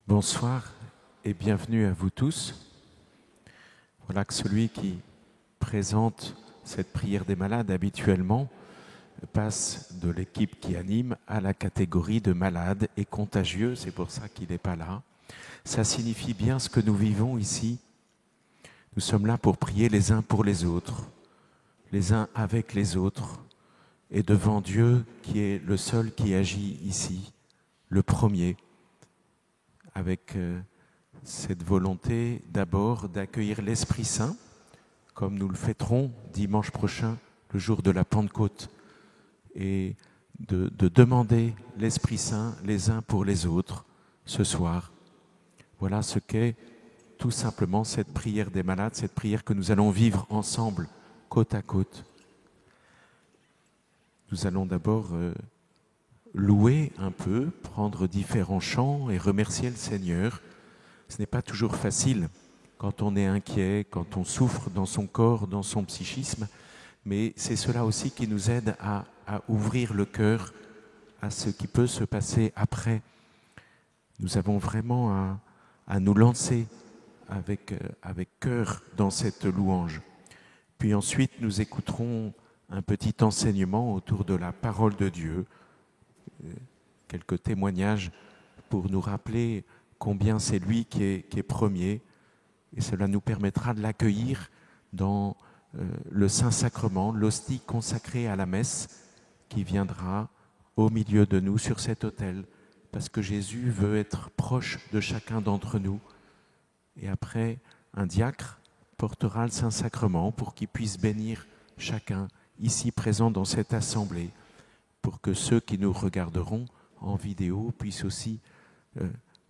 Bonsoir et bienvenue à vous tous. Voilà que celui qui présente cette prière des malades habituellement passe de l'équipe qui anime à la catégorie de malade et contagieux, c'est pour ça qu'il n'est pas là. Ça signifie bien ce que nous vivons ici. Nous sommes là pour prier les uns pour les autres, les uns avec les autres, et devant Dieu qui est le seul qui agit ici, le premier, avec cette volonté d'abord d'accueillir l'Esprit Saint, comme nous le fêterons dimanche prochain, le jour de la Pentecôte, et de demander l'Esprit Saint les uns pour les autres ce soir. Voilà ce qu'est tout simplement cette prière des malades, cette prière que nous allons vivre ensemble, côte à côte. Nous allons d'abord louer un peu, prendre différents chants et remercier le Seigneur. Ce n'est pas toujours facile quand on est inquiet, quand on souffre dans son corps, dans son psychisme, mais c'est cela aussi qui nous aide à ouvrir le cœur à ce qui peut se passer après. Nous avons vraiment à nous lancer avec cœur dans cette louange. Puis ensuite, nous écouterons un petit enseignement autour de la parole de Dieu, quelques témoignages pour nous rappeler combien c'est lui qui est premier, et cela nous permettra de l'accueillir dans le Saint-Sacrement, l'hostie consacrée à la messe qui viendra au milieu de nous sur cet autel, parce que Jésus veut être proche de chacun d'entre nous. Et après, un diacre portera le Saint-Sacrement pour qu'il puisse bénir chacun ici présent dans cette assemblée, pour que ceux qui nous regarderont en vidéo puissent aussi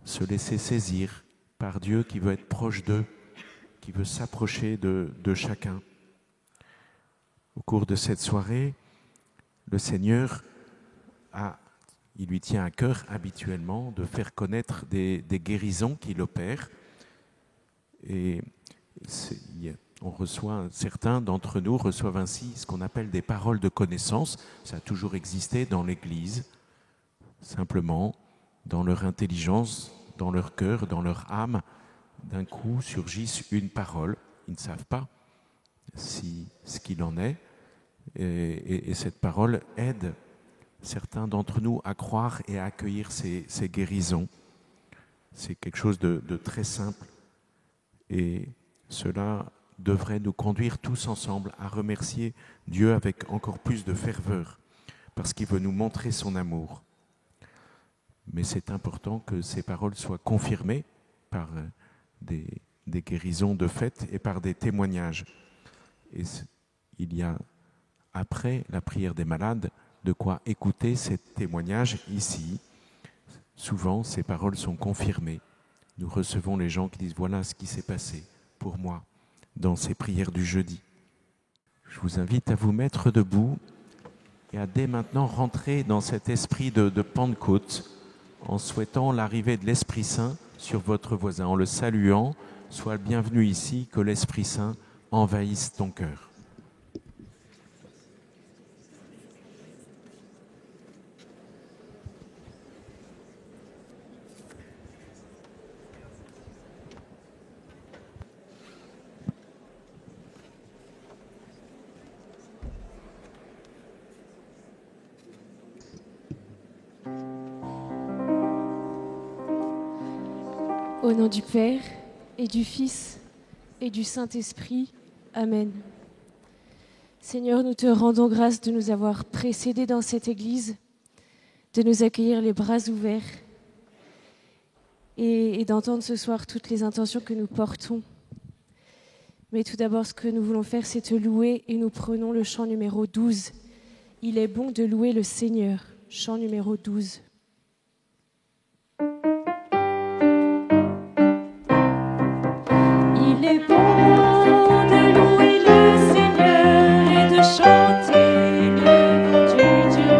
se laisser saisir par Dieu qui veut être proche d'eux, qui veut s'approcher de chacun. Au cours de cette soirée, le Seigneur il lui tient à cœur habituellement de faire connaître des guérisons qu'il opère. Et certains d'entre nous reçoivent ainsi ce qu'on appelle des paroles de connaissance. Ça a toujours existé dans l'Église. Simplement, dans leur intelligence, dans leur cœur, dans leur âme, d'un coup surgisse une parole. Ils ne savent pas ce qu'il en est. Et cette parole aide certains d'entre nous à croire et à accueillir ces guérisons. C'est quelque chose de très simple. Et cela devrait nous conduire tous ensemble à remercier Dieu avec encore plus de ferveur, parce qu'il veut nous montrer son amour. Mais c'est important que ces paroles soient confirmées par des guérisons de fait et par des témoignages. Et il y a, après la prière des malades, de quoi écouter ces témoignages ici. Souvent, ces paroles sont confirmées. Nous recevons les gens qui disent « Voilà ce qui s'est passé pour moi dans ces prières du jeudi ». Je vous invite à vous mettre debout et à dès maintenant rentrer dans cet esprit de Pentecôte en souhaitant l'arrivée de l'Esprit Saint sur votre voisin, en le saluant. Sois le bienvenu ici, que l'Esprit Saint envahisse ton cœur. Au nom du Père, et du Fils, et du Saint-Esprit. Amen. Seigneur, nous te rendons grâce de nous avoir précédés dans cette Église, de nous accueillir les bras ouverts et d'entendre ce soir toutes les intentions que nous portons. Mais tout d'abord, ce que nous voulons faire, c'est te louer, et nous prenons le chant numéro 12. Il est bon de louer le Seigneur. Chant numéro 12. Il est bon de louer le Seigneur et de chanter le nom du Dieu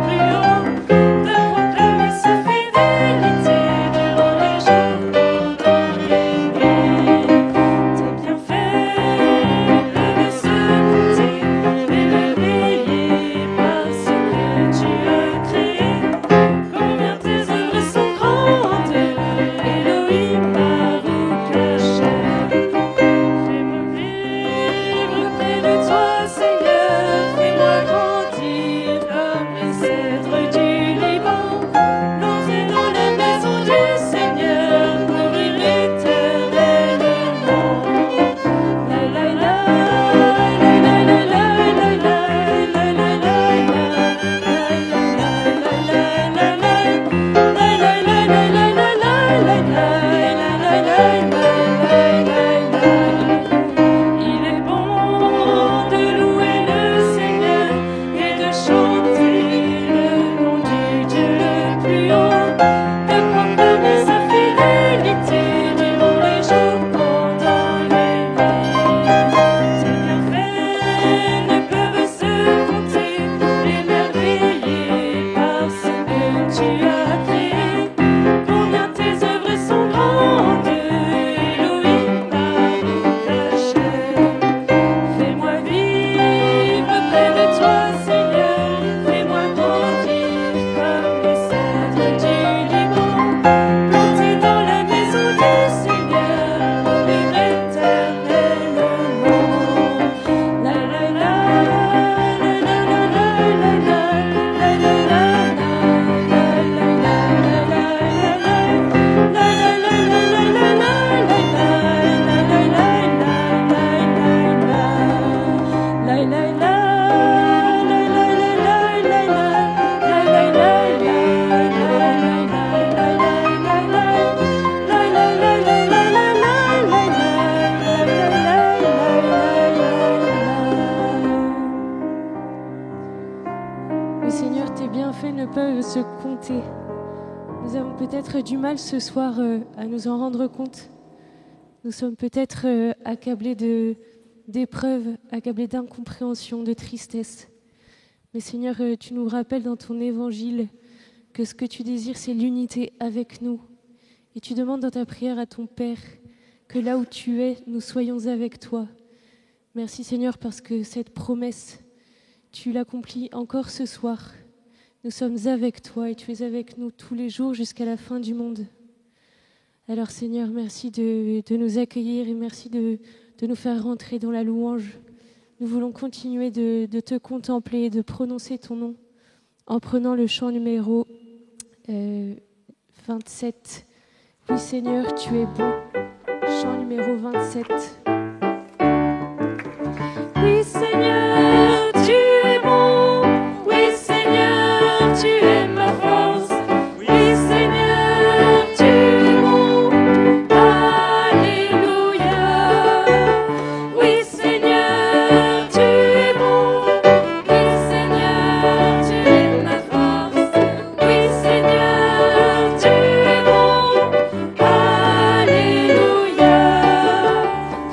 plus haut, de proclamer sa fidélité durant les jours, pendant les nuits. Tes bienfaits peuvent se compter et le payer parce que tu as créé peut-être du mal ce soir à nous en rendre compte. Nous sommes peut-être accablés d'épreuves, accablés d'incompréhension, de tristesse. Mais Seigneur, tu nous rappelles dans ton évangile que ce que tu désires, c'est l'unité avec nous. Et tu demandes dans ta prière à ton Père que là où tu es, nous soyons avec toi. Merci Seigneur parce que cette promesse, tu l'accomplis encore ce soir. Nous sommes avec toi et tu es avec nous tous les jours jusqu'à la fin du monde. Alors Seigneur, merci de nous accueillir et merci de nous faire rentrer dans la louange. Nous voulons continuer de te contempler, de prononcer ton nom en prenant le chant numéro 27. Oui Seigneur, tu es bon. Chant numéro 27. Oui Seigneur, tu es bon. Oui Seigneur, tu es ma force. Oui Seigneur, tu es bon. Alléluia. Oui Seigneur, tu es bon. Oui Seigneur, tu es ma force. Oui Seigneur, tu es bon. Alléluia.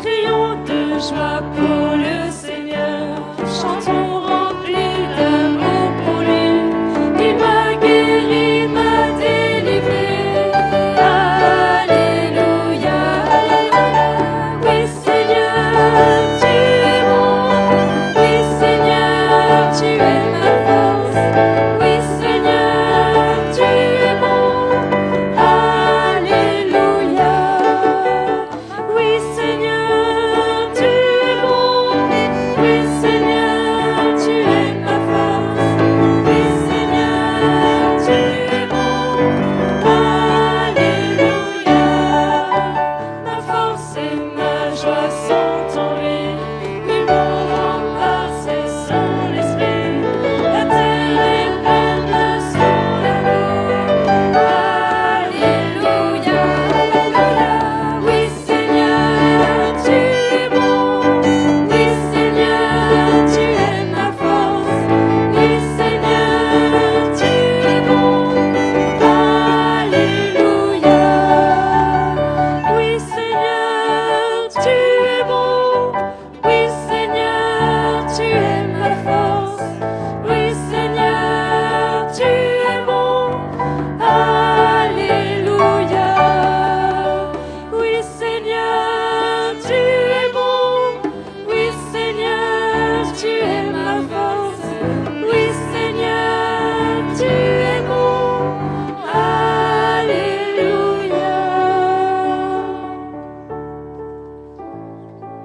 Crions de joie pour le Seigneur. Chantons remplis d'amour pour lui. Il m'a guéri, m'a délivré. Alléluia. Oui Seigneur, tu es bon. Oui Seigneur, tu es ma force. Oui Seigneur, tu es bon. Alléluia. Oui Seigneur, tu es bon. Oui Seigneur, tu es ma force. Oui Seigneur, tu es bon. Alléluia. Ma force et ma joie sont en lui. Oui, mon rempart, c'est son esprit. La terre est pleine de son amour. Alléluia. Oui Seigneur, tu es bon. Oui Seigneur, tu es ma force. Oui Seigneur, tu es bon. Alléluia. Oui Seigneur, tu es bon. Oui Seigneur, tu es ma force. Oui Seigneur, tu es bon. Alléluia. Oui Seigneur, tu es bon. Oui Seigneur, tu es ma force. Oui Seigneur, tu es bon. Alléluia.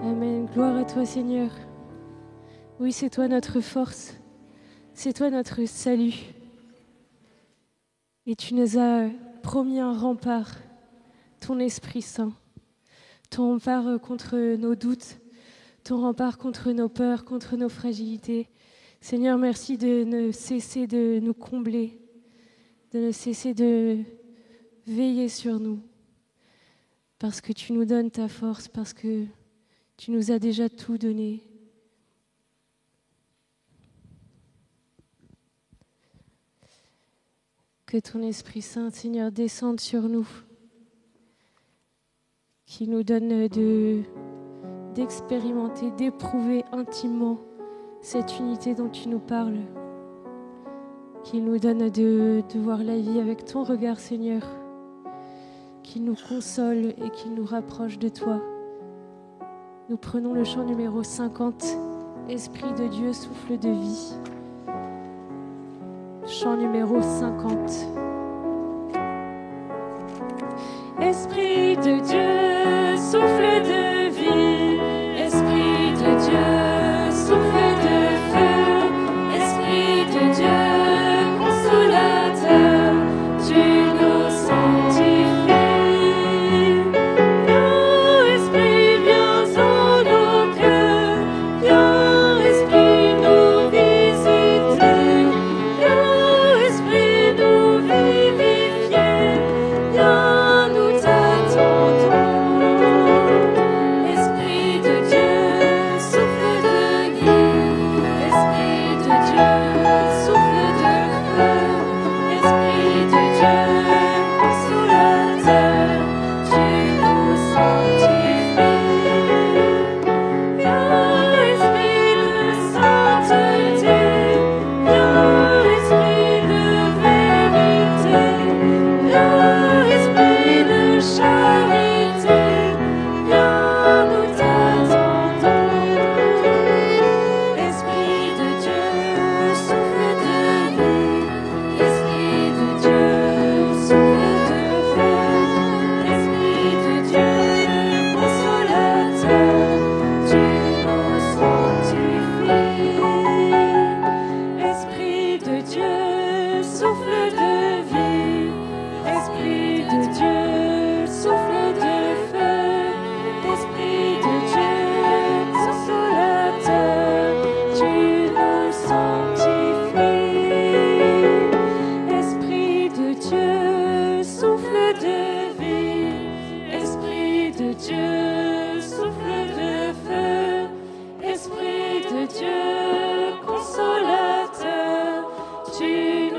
Amen. Gloire à toi Seigneur. Oui, c'est toi notre force. C'est toi notre salut. Et tu nous as promis un rempart, ton Esprit Saint, ton rempart contre nos doutes, ton rempart contre nos peurs, contre nos fragilités. Seigneur, merci de ne cesser de nous combler, de ne cesser de veiller sur nous, parce que tu nous donnes ta force, parce que tu nous as déjà tout donné. Que ton Esprit Saint, Seigneur, descende sur nous, qui nous donne d'expérimenter, d'éprouver intimement cette unité dont tu nous parles, qu'il nous donne de voir la vie avec ton regard, Seigneur, qu'il nous console et qu'il nous rapproche de toi. Nous prenons le chant numéro 50, Esprit de Dieu, souffle de vie. Chant numéro 50. Esprit de Dieu, souffle de vie. Esprit de Dieu, souffle de feu. Esprit de Dieu, consolateur, tu nous sanctifies. Viens, Esprit, viens en nos cœurs. Viens, Esprit, nous visiter. Viens, Esprit, nous vivifier. Viens, nous t'attendons. Esprit de Dieu, souffle de vie. Esprit de Dieu, souffle de feu. Esprit de Dieu, consolateur, tu nous sanctifies. Viens, Esprit de sainteté. Viens, Esprit de vérité. Viens, Esprit de charité. Viens, nous t'attendons. Esprit de Dieu, souffle de vie. Esprit de Dieu, souffle de feu. Esprit de Dieu, consolateur, tu nous sanctifies. Esprit de Dieu, souffle de vie. Esprit de Dieu, souffle de feu. Esprit de Dieu, consolateur, tu nous sanctifies. Esprit de Dieu, souffle de vie. Esprit de Dieu, souffle de feu. Esprit de Dieu, consolateur, tu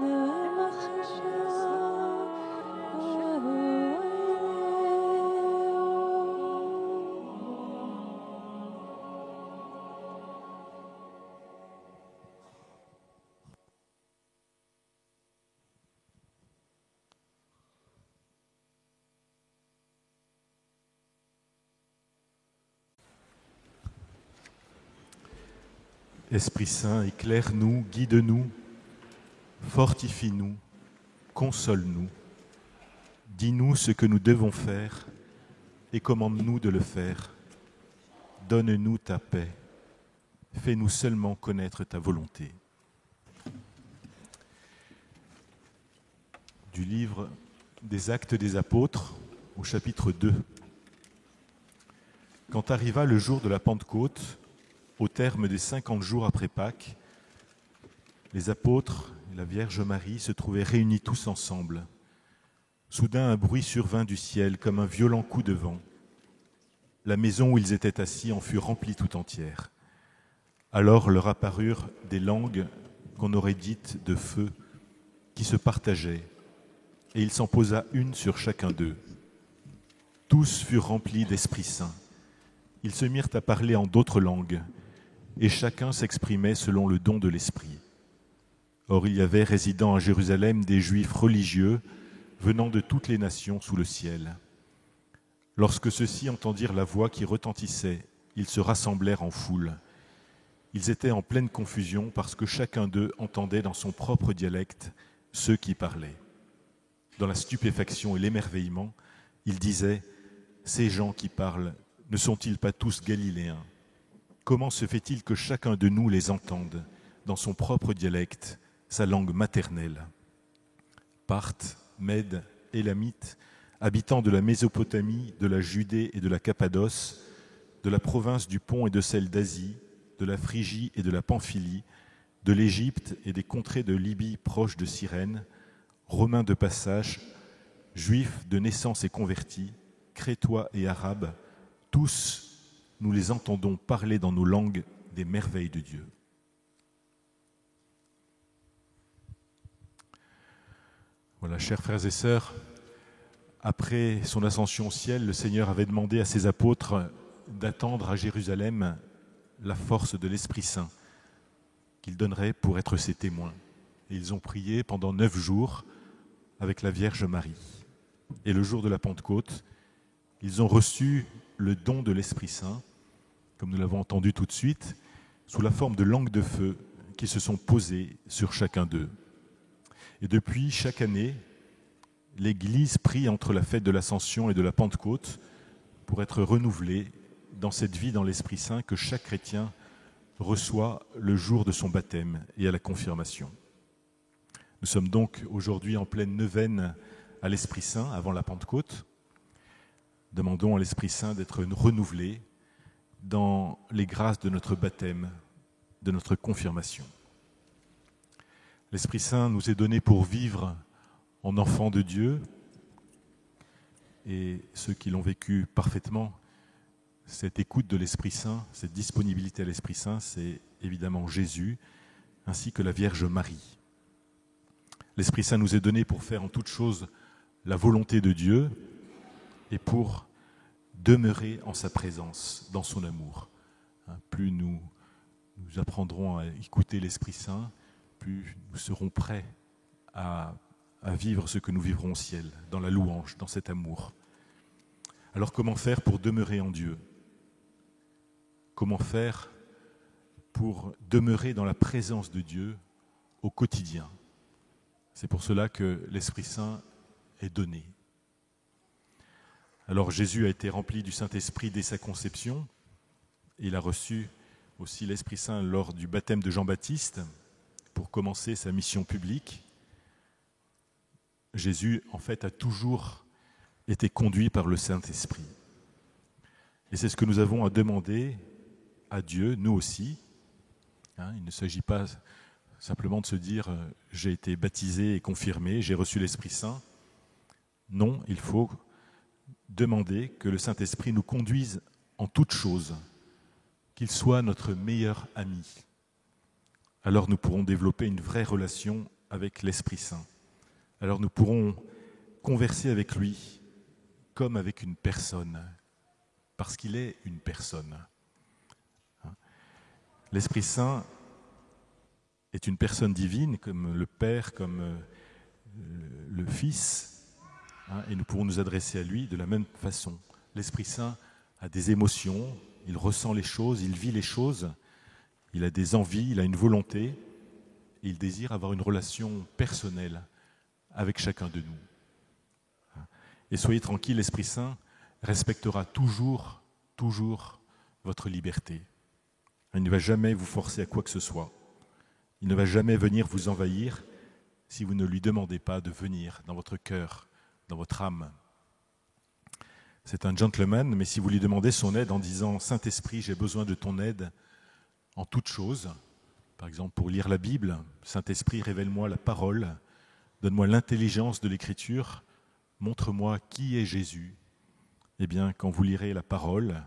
nous sanctifies. Esprit Saint, éclaire-nous, guide-nous, fortifie-nous, console-nous. Dis-nous ce que nous devons faire et commande-nous de le faire. Donne-nous ta paix. Fais-nous seulement connaître ta volonté. Du livre des Actes des Apôtres, au chapitre 2. Quand arriva le jour de la Pentecôte, au terme des 50 jours après Pâques, les apôtres et la Vierge Marie se trouvaient réunis tous ensemble. Soudain, un bruit survint du ciel comme un violent coup de vent. La maison où ils étaient assis en fut remplie tout entière. Alors leur apparurent des langues qu'on aurait dites de feu, qui se partageaient, et il s'en posa une sur chacun d'eux. Tous furent remplis d'Esprit Saint. Ils se mirent à parler en d'autres langues, et chacun s'exprimait selon le don de l'Esprit. Or il y avait résidant à Jérusalem des Juifs religieux venant de toutes les nations sous le ciel. Lorsque ceux-ci entendirent la voix qui retentissait, ils se rassemblèrent en foule. Ils étaient en pleine confusion parce que chacun d'eux entendait dans son propre dialecte ceux qui parlaient. Dans la stupéfaction et l'émerveillement, ils disaient « Ces gens qui parlent, ne sont-ils pas tous galiléens ? Comment se fait-il que chacun de nous les entende dans son propre dialecte, sa langue maternelle ?» Parthes, Mèdes, Élamites, habitants de la Mésopotamie, de la Judée et de la Cappadoce, de la province du Pont et de celle d'Asie, de la Phrygie et de la Pamphylie, de l'Égypte et des contrées de Libye proches de Cyrène, Romains de passage, Juifs de naissance et convertis, Crétois et Arabes, tous nous les entendons parler dans nos langues des merveilles de Dieu. Voilà, chers frères et sœurs, après son ascension au ciel, le Seigneur avait demandé à ses apôtres d'attendre à Jérusalem la force de l'Esprit Saint qu'il donnerait pour être ses témoins. Et ils ont prié pendant 9 jours avec la Vierge Marie. Et le jour de la Pentecôte, ils ont reçu le don de l'Esprit Saint, comme nous l'avons entendu tout de suite, sous la forme de langues de feu qui se sont posées sur chacun d'eux. Et depuis, chaque année, l'Église prie entre la fête de l'Ascension et de la Pentecôte pour être renouvelée dans cette vie dans l'Esprit Saint que chaque chrétien reçoit le jour de son baptême et à la confirmation. Nous sommes donc aujourd'hui en pleine neuvaine à l'Esprit Saint avant la Pentecôte. Demandons à l'Esprit Saint d'être renouvelé dans les grâces de notre baptême, de notre confirmation. L'Esprit Saint nous est donné pour vivre en enfants de Dieu, et ceux qui l'ont vécu parfaitement, cette écoute de l'Esprit Saint, cette disponibilité à l'Esprit Saint, c'est évidemment Jésus, ainsi que la Vierge Marie. L'Esprit Saint nous est donné pour faire en toute chose la volonté de Dieu et pour demeurer en sa présence, dans son amour. Plus nous apprendrons à écouter l'Esprit Saint, plus nous serons prêts à vivre ce que nous vivrons au ciel, dans la louange, dans cet amour. Alors comment faire pour demeurer en Dieu ? Comment faire pour demeurer dans la présence de Dieu au quotidien ? C'est pour cela que l'Esprit Saint est donné. Alors Jésus a été rempli du Saint-Esprit dès sa conception. Il a reçu aussi l'Esprit Saint lors du baptême de Jean-Baptiste pour commencer sa mission publique. Jésus, en fait, a toujours été conduit par le Saint-Esprit. Et c'est ce que nous avons à demander à Dieu, nous aussi. Il ne s'agit pas simplement de se dire « j'ai été baptisé et confirmé, j'ai reçu l'Esprit Saint ». Non, il faut demander que le Saint-Esprit nous conduise en toutes choses, qu'il soit notre meilleur ami. Alors nous pourrons développer une vraie relation avec l'Esprit Saint. Alors nous pourrons converser avec lui comme avec une personne, parce qu'il est une personne. L'Esprit Saint est une personne divine, comme le Père, comme le Fils, et nous pourrons nous adresser à lui de la même façon. L'Esprit Saint a des émotions, il ressent les choses, il vit les choses, il a des envies, il a une volonté, et il désire avoir une relation personnelle avec chacun de nous. Et soyez tranquille, l'Esprit Saint respectera toujours votre liberté. Il ne va jamais vous forcer à quoi que ce soit. Il ne va jamais venir vous envahir si vous ne lui demandez pas de venir dans votre cœur, dans votre âme. C'est un gentleman, mais si vous lui demandez son aide en disant « Saint-Esprit, j'ai besoin de ton aide en toutes choses », par exemple pour lire la Bible, « Saint-Esprit, révèle-moi la parole, donne-moi l'intelligence de l'Écriture, montre-moi qui est Jésus ». Eh bien, quand vous lirez la parole,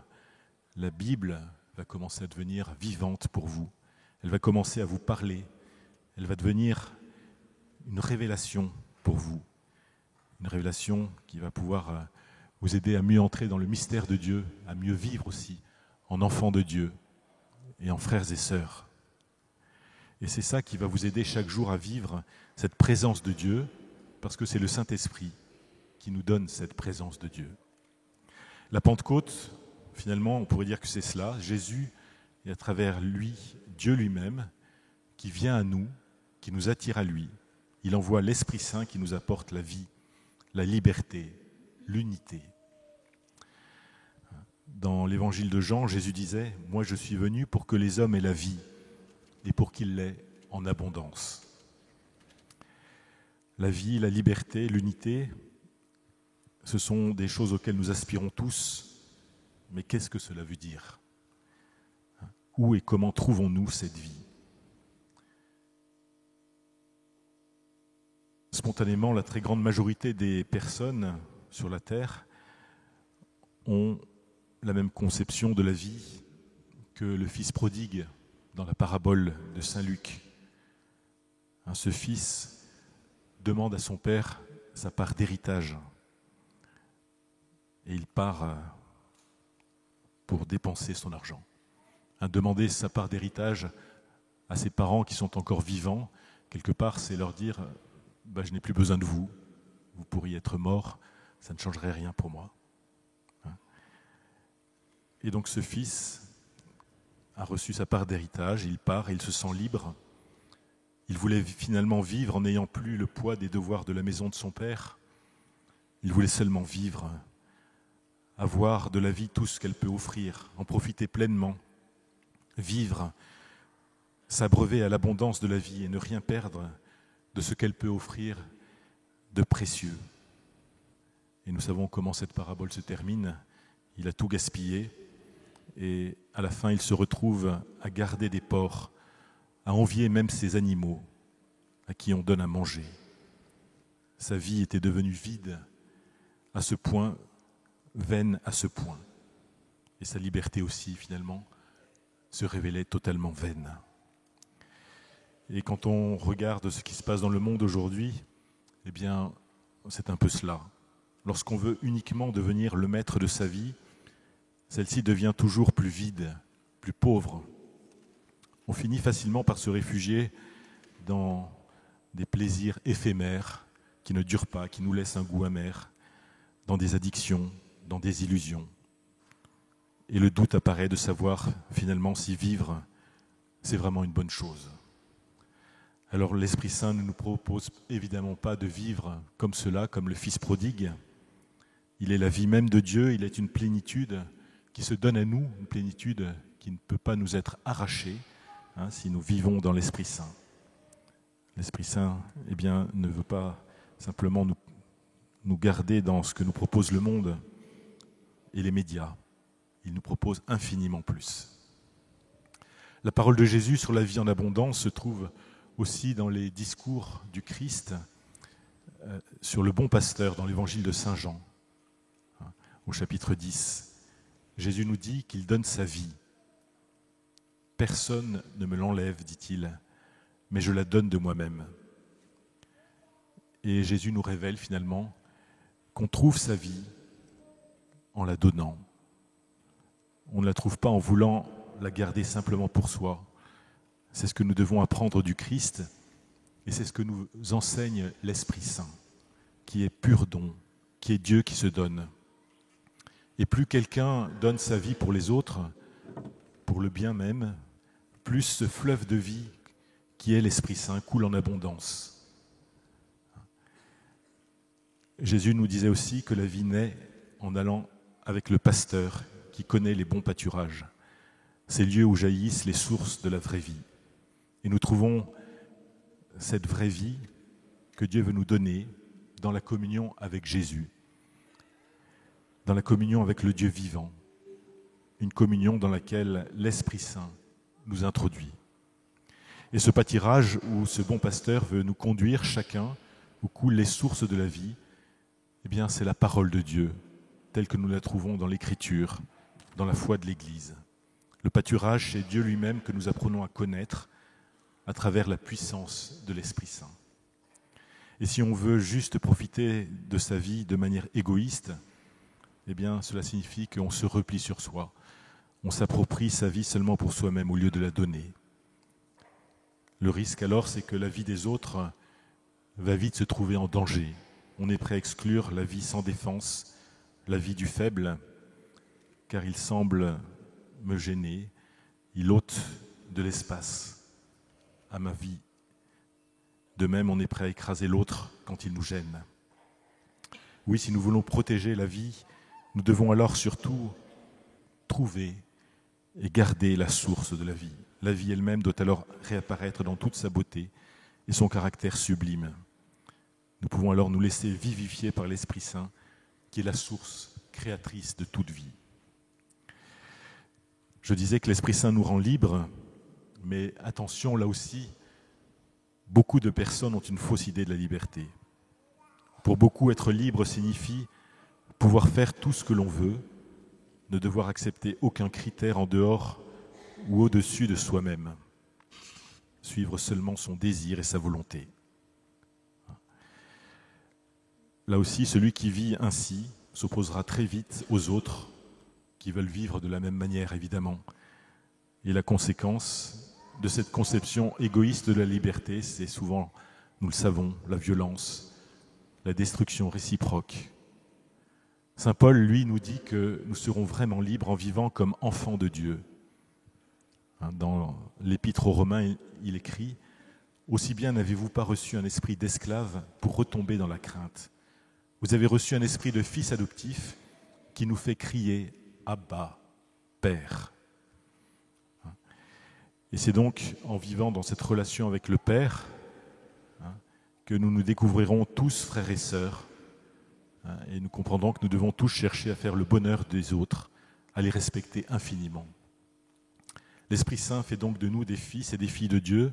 la Bible va commencer à devenir vivante pour vous. Elle va commencer à vous parler. Elle va devenir une révélation pour vous. Une révélation qui va pouvoir vous aider à mieux entrer dans le mystère de Dieu, à mieux vivre aussi en enfants de Dieu et en frères et sœurs. Et c'est ça qui va vous aider chaque jour à vivre cette présence de Dieu, parce que c'est le Saint-Esprit qui nous donne cette présence de Dieu. La Pentecôte, finalement, on pourrait dire que c'est cela. Jésus, et à travers lui, Dieu lui-même, qui vient à nous, qui nous attire à lui. Il envoie l'Esprit Saint qui nous apporte la vie, la liberté, l'unité. Dans l'évangile de Jean, Jésus disait « Moi je suis venu pour que les hommes aient la vie et pour qu'ils l'aient en abondance. » La vie, la liberté, l'unité, ce sont des choses auxquelles nous aspirons tous, mais qu'est-ce que cela veut dire ? Où et comment trouvons-nous cette vie ? spontanément, la très grande majorité des personnes sur la Terre ont la même conception de la vie que le fils prodigue dans la parabole de Saint Luc. Ce fils demande à son père sa part d'héritage et il part pour dépenser son argent. Demander sa part d'héritage à ses parents qui sont encore vivants, quelque part, c'est leur dire je n'ai plus besoin de vous, vous pourriez être morts, ça ne changerait rien pour moi. Et donc ce fils a reçu sa part d'héritage, il part et il se sent libre. Il voulait finalement vivre en n'ayant plus le poids des devoirs de la maison de son père. Il voulait seulement vivre, avoir de la vie tout ce qu'elle peut offrir, en profiter pleinement, vivre, s'abreuver à l'abondance de la vie et ne rien perdre de ce qu'elle peut offrir de précieux. Et nous savons comment cette parabole se termine. Il a tout gaspillé et à la fin il se retrouve à garder des porcs, à envier même ces animaux à qui on donne à manger. Sa vie était devenue vide à ce point, vaine à ce point. Et sa liberté aussi, finalement, se révélait totalement vaine. Et quand on regarde ce qui se passe dans le monde aujourd'hui, eh bien, c'est un peu cela. Lorsqu'on veut uniquement devenir le maître de sa vie, celle-ci devient toujours plus vide, plus pauvre. On finit facilement par se réfugier dans des plaisirs éphémères qui ne durent pas, qui nous laissent un goût amer, dans des addictions, dans des illusions. Et le doute apparaît de savoir finalement si vivre, c'est vraiment une bonne chose. Alors l'Esprit Saint ne nous propose évidemment pas de vivre comme cela, comme le Fils prodigue. Il est la vie même de Dieu, il est une plénitude qui se donne à nous, une plénitude qui ne peut pas nous être arrachée si nous vivons dans l'Esprit Saint. L'Esprit Saint ne veut pas simplement nous garder dans ce que nous propose le monde et les médias. Il nous propose infiniment plus. La parole de Jésus sur la vie en abondance se trouve aussi dans les discours du Christ sur le bon pasteur dans l'évangile de Saint Jean, au chapitre 10. Jésus nous dit qu'il donne sa vie. Personne ne me l'enlève, dit-il, mais je la donne de moi-même. Et Jésus nous révèle finalement qu'on trouve sa vie en la donnant. On ne la trouve pas en voulant la garder simplement pour soi. C'est ce que nous devons apprendre du Christ et c'est ce que nous enseigne l'Esprit Saint, qui est pur don, qui est Dieu qui se donne. Et plus quelqu'un donne sa vie pour les autres, pour le bien même, plus ce fleuve de vie qui est l'Esprit Saint coule en abondance. Jésus nous disait aussi que la vie naît en allant avec le pasteur qui connaît les bons pâturages, ces lieux où jaillissent les sources de la vraie vie. Et nous trouvons cette vraie vie que Dieu veut nous donner dans la communion avec Jésus, dans la communion avec le Dieu vivant, une communion dans laquelle l'Esprit Saint nous introduit. Et ce pâturage où ce bon pasteur veut nous conduire chacun, où coulent les sources de la vie, c'est la parole de Dieu, telle que nous la trouvons dans l'Écriture, dans la foi de l'Église. Le pâturage, c'est Dieu lui-même que nous apprenons à connaître à travers la puissance de l'Esprit Saint. Et si on veut juste profiter de sa vie de manière égoïste, cela signifie qu'on se replie sur soi. On s'approprie sa vie seulement pour soi-même au lieu de la donner. Le risque alors, c'est que la vie des autres va vite se trouver en danger. On est prêt à exclure la vie sans défense, la vie du faible, car il semble me gêner, il ôte de l'espace à ma vie. De même, on est prêt à écraser l'autre quand il nous gêne. Oui, si nous voulons protéger la vie, nous devons alors surtout trouver et garder la source de la vie. La vie elle-même doit alors réapparaître dans toute sa beauté et son caractère sublime. Nous pouvons alors nous laisser vivifier par l'Esprit Saint, qui est la source créatrice de toute vie. Je disais que l'Esprit Saint nous rend libres, mais attention, là aussi, beaucoup de personnes ont une fausse idée de la liberté. Pour beaucoup, être libre signifie pouvoir faire tout ce que l'on veut, ne devoir accepter aucun critère en dehors ou au-dessus de soi-même, suivre seulement son désir et sa volonté. Là aussi, celui qui vit ainsi s'opposera très vite aux autres qui veulent vivre de la même manière, évidemment. Et la conséquence de cette conception égoïste de la liberté, c'est souvent, nous le savons, la violence, la destruction réciproque. Saint Paul, lui, nous dit que nous serons vraiment libres en vivant comme enfants de Dieu. Dans l'Épître aux Romains, il écrit « Aussi bien n'avez-vous pas reçu un esprit d'esclave pour retomber dans la crainte. Vous avez reçu un esprit de fils adoptif qui nous fait crier « Abba, Père ». Et c'est donc en vivant dans cette relation avec le Père que nous nous découvrirons tous frères et sœurs, et nous comprendrons que nous devons tous chercher à faire le bonheur des autres, à les respecter infiniment. L'Esprit Saint fait donc de nous des fils et des filles de Dieu.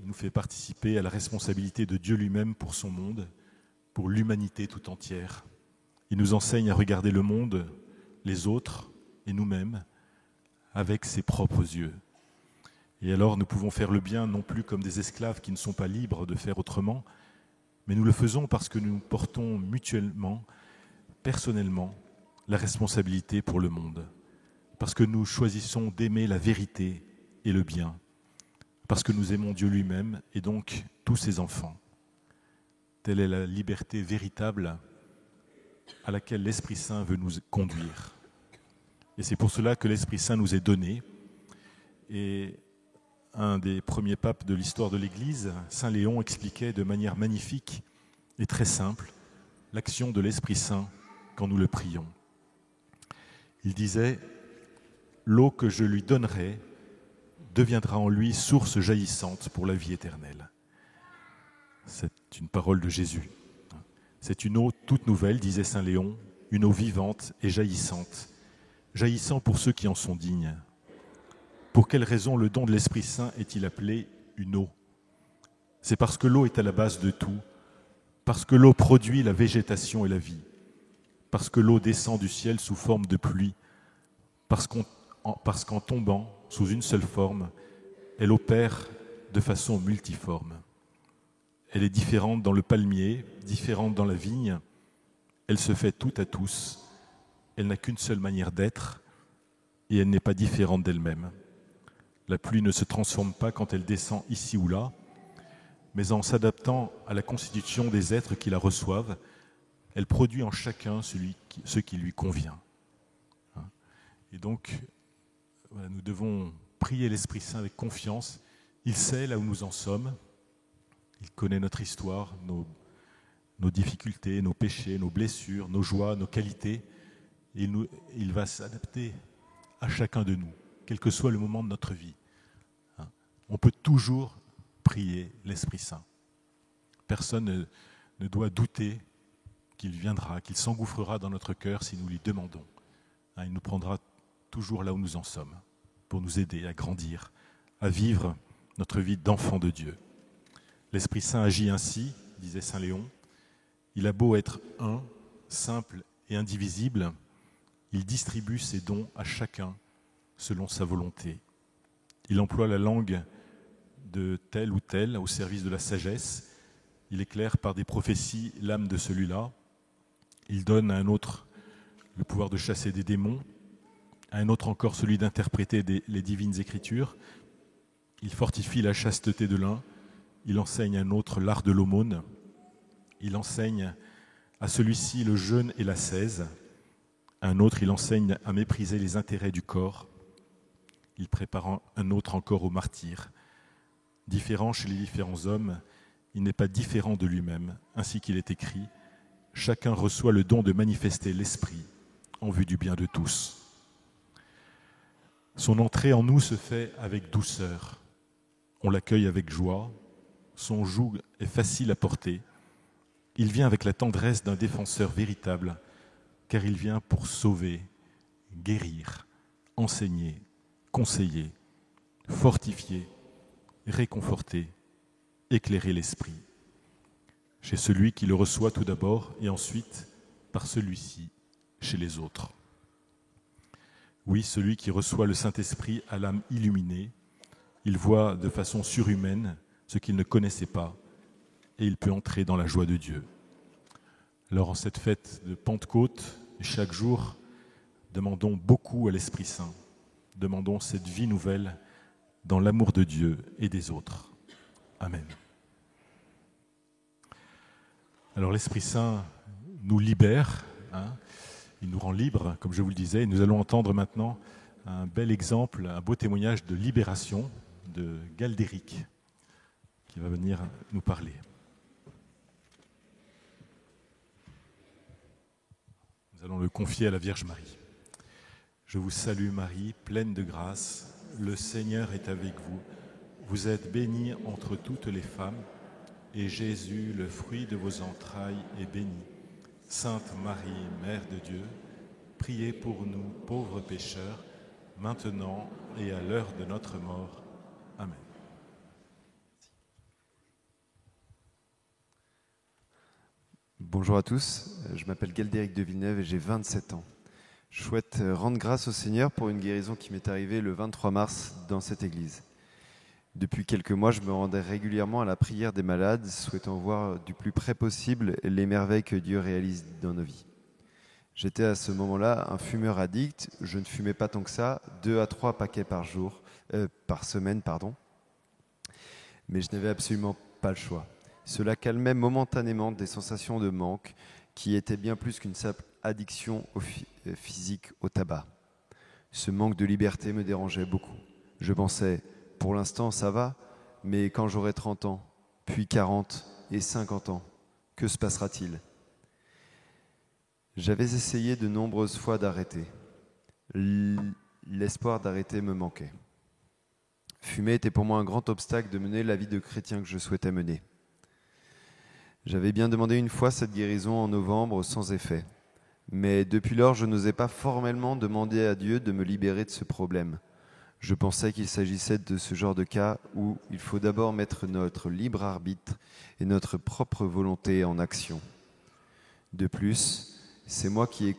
Il nous fait participer à la responsabilité de Dieu lui-même pour son monde, pour l'humanité tout entière. Il nous enseigne à regarder le monde, les autres et nous-mêmes avec ses propres yeux. Et alors nous pouvons faire le bien non plus comme des esclaves qui ne sont pas libres de faire autrement, mais nous le faisons parce que nous portons mutuellement, personnellement, la responsabilité pour le monde. Parce que nous choisissons d'aimer la vérité et le bien. Parce que nous aimons Dieu lui-même et donc tous ses enfants. Telle est la liberté véritable à laquelle l'Esprit Saint veut nous conduire. Et c'est pour cela que l'Esprit Saint nous est donné. Et un des premiers papes de l'histoire de l'Église, Saint Léon, expliquait de manière magnifique et très simple l'action de l'Esprit Saint quand nous le prions. Il disait « L'eau que je lui donnerai deviendra en lui source jaillissante pour la vie éternelle. » C'est une parole de Jésus. C'est une eau toute nouvelle, disait Saint Léon, une eau vivante et jaillissante, jaillissant pour ceux qui en sont dignes. Pour quelle raison le don de l'Esprit Saint est-il appelé une eau ? C'est parce que l'eau est à la base de tout, parce que l'eau produit la végétation et la vie, parce que l'eau descend du ciel sous forme de pluie, parce qu'en tombant sous une seule forme, elle opère de façon multiforme. Elle est différente dans le palmier, différente dans la vigne, elle se fait toute à tous, elle n'a qu'une seule manière d'être et elle n'est pas différente d'elle-même. La pluie ne se transforme pas quand elle descend ici ou là, mais en s'adaptant à la constitution des êtres qui la reçoivent, elle produit en chacun ce qui lui convient. Et donc, voilà, nous devons prier l'Esprit Saint avec confiance. Il sait là où nous en sommes, il connaît notre histoire, nos difficultés, nos péchés, nos blessures, nos joies, nos qualités, et il va s'adapter à chacun de nous, quel que soit le moment de notre vie. On peut toujours prier l'Esprit Saint. Personne ne doit douter qu'il viendra, qu'il s'engouffrera dans notre cœur si nous lui demandons. Il nous prendra toujours là où nous en sommes, pour nous aider à grandir, à vivre notre vie d'enfant de Dieu. L'Esprit Saint agit ainsi, disait Saint Léon. Il a beau être un, simple et indivisible, il distribue ses dons à chacun selon sa volonté. Il emploie la langue de tel ou tel au service de la sagesse. Il éclaire par des prophéties l'âme de celui-là. Il donne à un autre le pouvoir de chasser des démons, à un autre encore celui d'interpréter les divines écritures. Il fortifie la chasteté de l'un. Il enseigne à un autre l'art de l'aumône. Il enseigne à celui-ci le jeûne et l'ascèse. À un autre, il enseigne à mépriser les intérêts du corps. Il prépare un autre encore au martyre. Différent chez les différents hommes, il n'est pas différent de lui-même, ainsi qu'il est écrit « Chacun reçoit le don de manifester l'Esprit en vue du bien de tous. » Son entrée en nous se fait avec douceur. On l'accueille avec joie. Son joug est facile à porter. Il vient avec la tendresse d'un défenseur véritable, car il vient pour sauver, guérir, enseigner, conseiller, fortifier, réconforter, éclairer l'esprit. chez celui qui le reçoit tout d'abord et ensuite par celui-ci chez les autres. Oui, celui qui reçoit le Saint-Esprit a l'âme illuminée, il voit de façon surhumaine ce qu'il ne connaissait pas et il peut entrer dans la joie de Dieu. Alors en cette fête de Pentecôte, chaque jour, demandons beaucoup à l'Esprit Saint, demandons cette vie nouvelle dans l'amour de Dieu et des autres. Amen. Alors l'Esprit Saint nous libère, il nous rend libres, comme je vous le disais, et nous allons entendre maintenant un bel exemple, un beau témoignage de libération de Galdéric, qui va venir nous parler. Nous allons le confier à la Vierge Marie. Je vous salue Marie, pleine de grâce, le Seigneur est avec vous. Vous êtes bénie entre toutes les femmes, et Jésus, le fruit de vos entrailles, est béni. Sainte Marie, Mère de Dieu, priez pour nous pauvres pécheurs, maintenant et à l'heure de notre mort. Amen. Bonjour à tous, je m'appelle Galdéric de Villeneuve et j'ai 27 ans. Je souhaite rendre grâce au Seigneur pour une guérison qui m'est arrivée le 23 mars dans cette église. Depuis quelques mois, je me rendais régulièrement à la prière des malades, souhaitant voir du plus près possible les merveilles que Dieu réalise dans nos vies. J'étais à ce moment-là un fumeur addict, je ne fumais pas tant que ça, 2 à 3 paquets par semaine, mais je n'avais absolument pas le choix. Cela calmait momentanément des sensations de manque qui étaient bien plus qu'une simple addiction physique au tabac. Ce manque de liberté me dérangeait beaucoup. Je pensais, pour l'instant ça va, mais quand j'aurai 30 ans, puis 40 et 50 ans, que se passera-t-il ? J'avais essayé de nombreuses fois d'arrêter. L'espoir d'arrêter me manquait. Fumer était pour moi un grand obstacle de mener la vie de chrétien que je souhaitais mener. J'avais bien demandé une fois cette guérison en novembre sans effet. Mais depuis lors, je n'osais pas formellement demander à Dieu de me libérer de ce problème. Je pensais qu'il s'agissait de ce genre de cas où il faut d'abord mettre notre libre arbitre et notre propre volonté en action. De plus, c'est moi qui,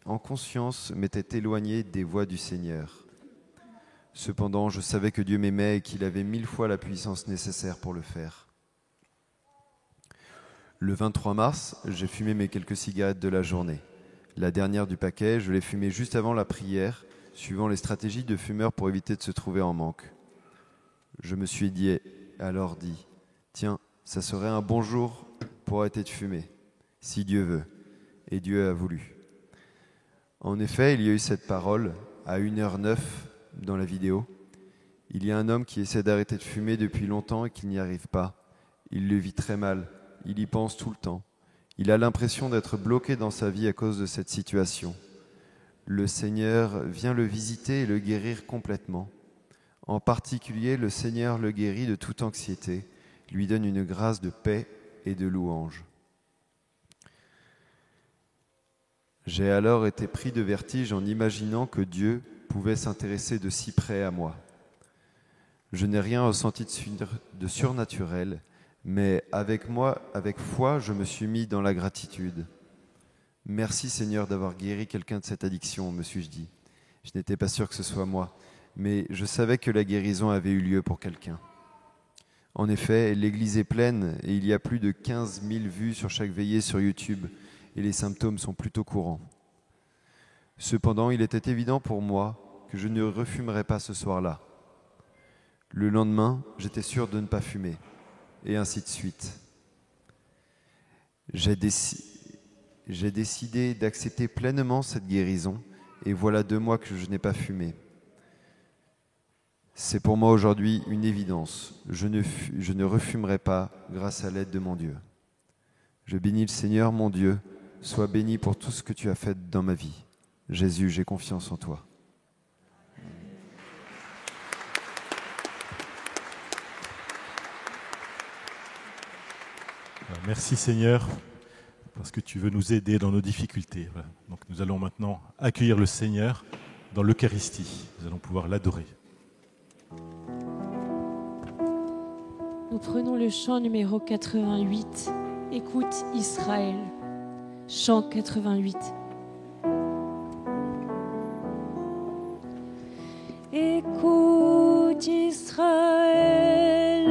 en conscience, m'étais éloigné des voies du Seigneur. Cependant, je savais que Dieu m'aimait et qu'il avait 1000 fois la puissance nécessaire pour le faire. Le 23 mars, j'ai fumé mes quelques cigarettes de la journée. La dernière du paquet, je l'ai fumée juste avant la prière, suivant les stratégies de fumeurs pour éviter de se trouver en manque. Je me suis alors dit, tiens, ça serait un bon jour pour arrêter de fumer, si Dieu veut. Et Dieu a voulu. En effet, il y a eu cette parole à 1h09 dans la vidéo. Il y a un homme qui essaie d'arrêter de fumer depuis longtemps et qui n'y arrive pas. Il le vit très mal. Il y pense tout le temps. Il a l'impression d'être bloqué dans sa vie à cause de cette situation. Le Seigneur vient le visiter et le guérir complètement. En particulier, le Seigneur le guérit de toute anxiété, lui donne une grâce de paix et de louange. J'ai alors été pris de vertige en imaginant que Dieu pouvait s'intéresser de si près à moi. Je n'ai rien ressenti de surnaturel, mais avec foi, je me suis mis dans la gratitude. Merci Seigneur d'avoir guéri quelqu'un de cette addiction, me suis-je dit. Je n'étais pas sûr que ce soit moi, mais je savais que la guérison avait eu lieu pour quelqu'un. En effet, l'église est pleine et il y a plus de 15 000 vues sur chaque veillée sur YouTube et les symptômes sont plutôt courants. Cependant, il était évident pour moi que je ne refumerais pas ce soir-là. Le lendemain, j'étais sûr de ne pas fumer. Et ainsi de suite. J'ai décidé d'accepter pleinement cette guérison et voilà 2 mois que je n'ai pas fumé. C'est pour moi aujourd'hui une évidence. Je ne refumerai pas grâce à l'aide de mon Dieu. Je bénis le Seigneur, mon Dieu. Sois béni pour tout ce que tu as fait dans ma vie. Jésus, j'ai confiance en toi. Merci Seigneur, parce que tu veux nous aider dans nos difficultés. Voilà. Donc nous allons maintenant accueillir le Seigneur dans l'Eucharistie. Nous allons pouvoir l'adorer. Nous prenons le chant numéro 88. Écoute Israël. Chant 88. Écoute Israël,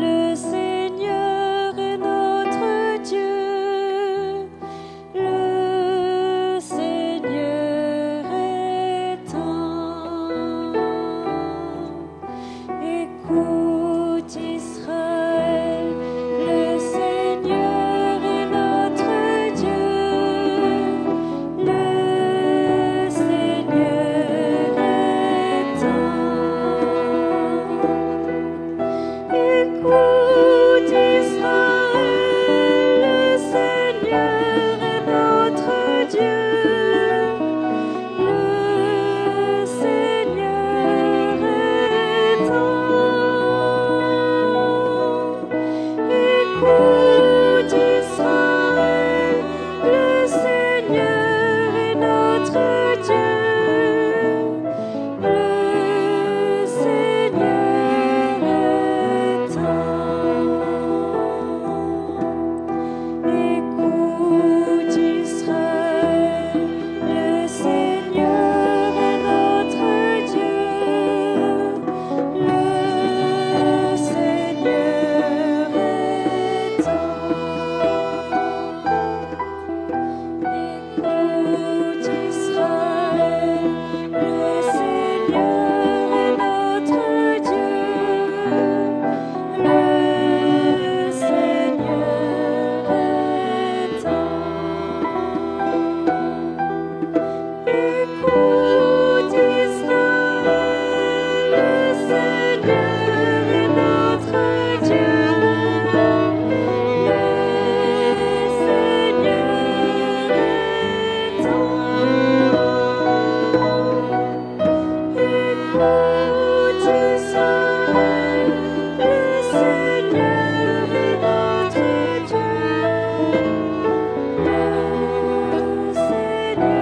le Seigneur est notre Dieu. Le Seigneur est un. Écoute Israël, le Seigneur est notre Dieu. Le Seigneur est un. Écoute Israël, le Seigneur est notre Dieu. Le Seigneur est un. Écoute Israël, le Seigneur est notre Dieu. Le Seigneur est un. Écoute Israël, le Seigneur est notre Dieu. Le Seigneur est un. Écoute Israël, le Seigneur est notre Dieu. Le Seigneur est un. Écoute Israël, le Seigneur est notre Dieu. Le Seigneur est un. Écoute Israël, le Seigneur est notre Dieu. Le Seigneur est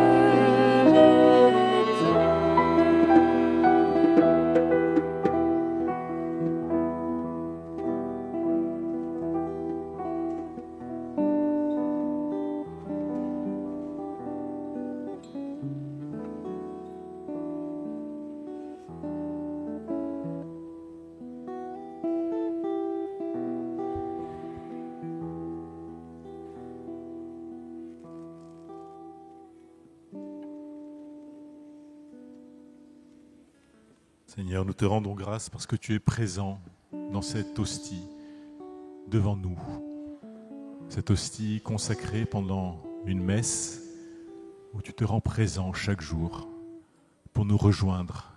Seigneur, nous te rendons grâce parce que tu es présent dans cette hostie devant nous. Cette hostie consacrée pendant une messe où tu te rends présent chaque jour pour nous rejoindre,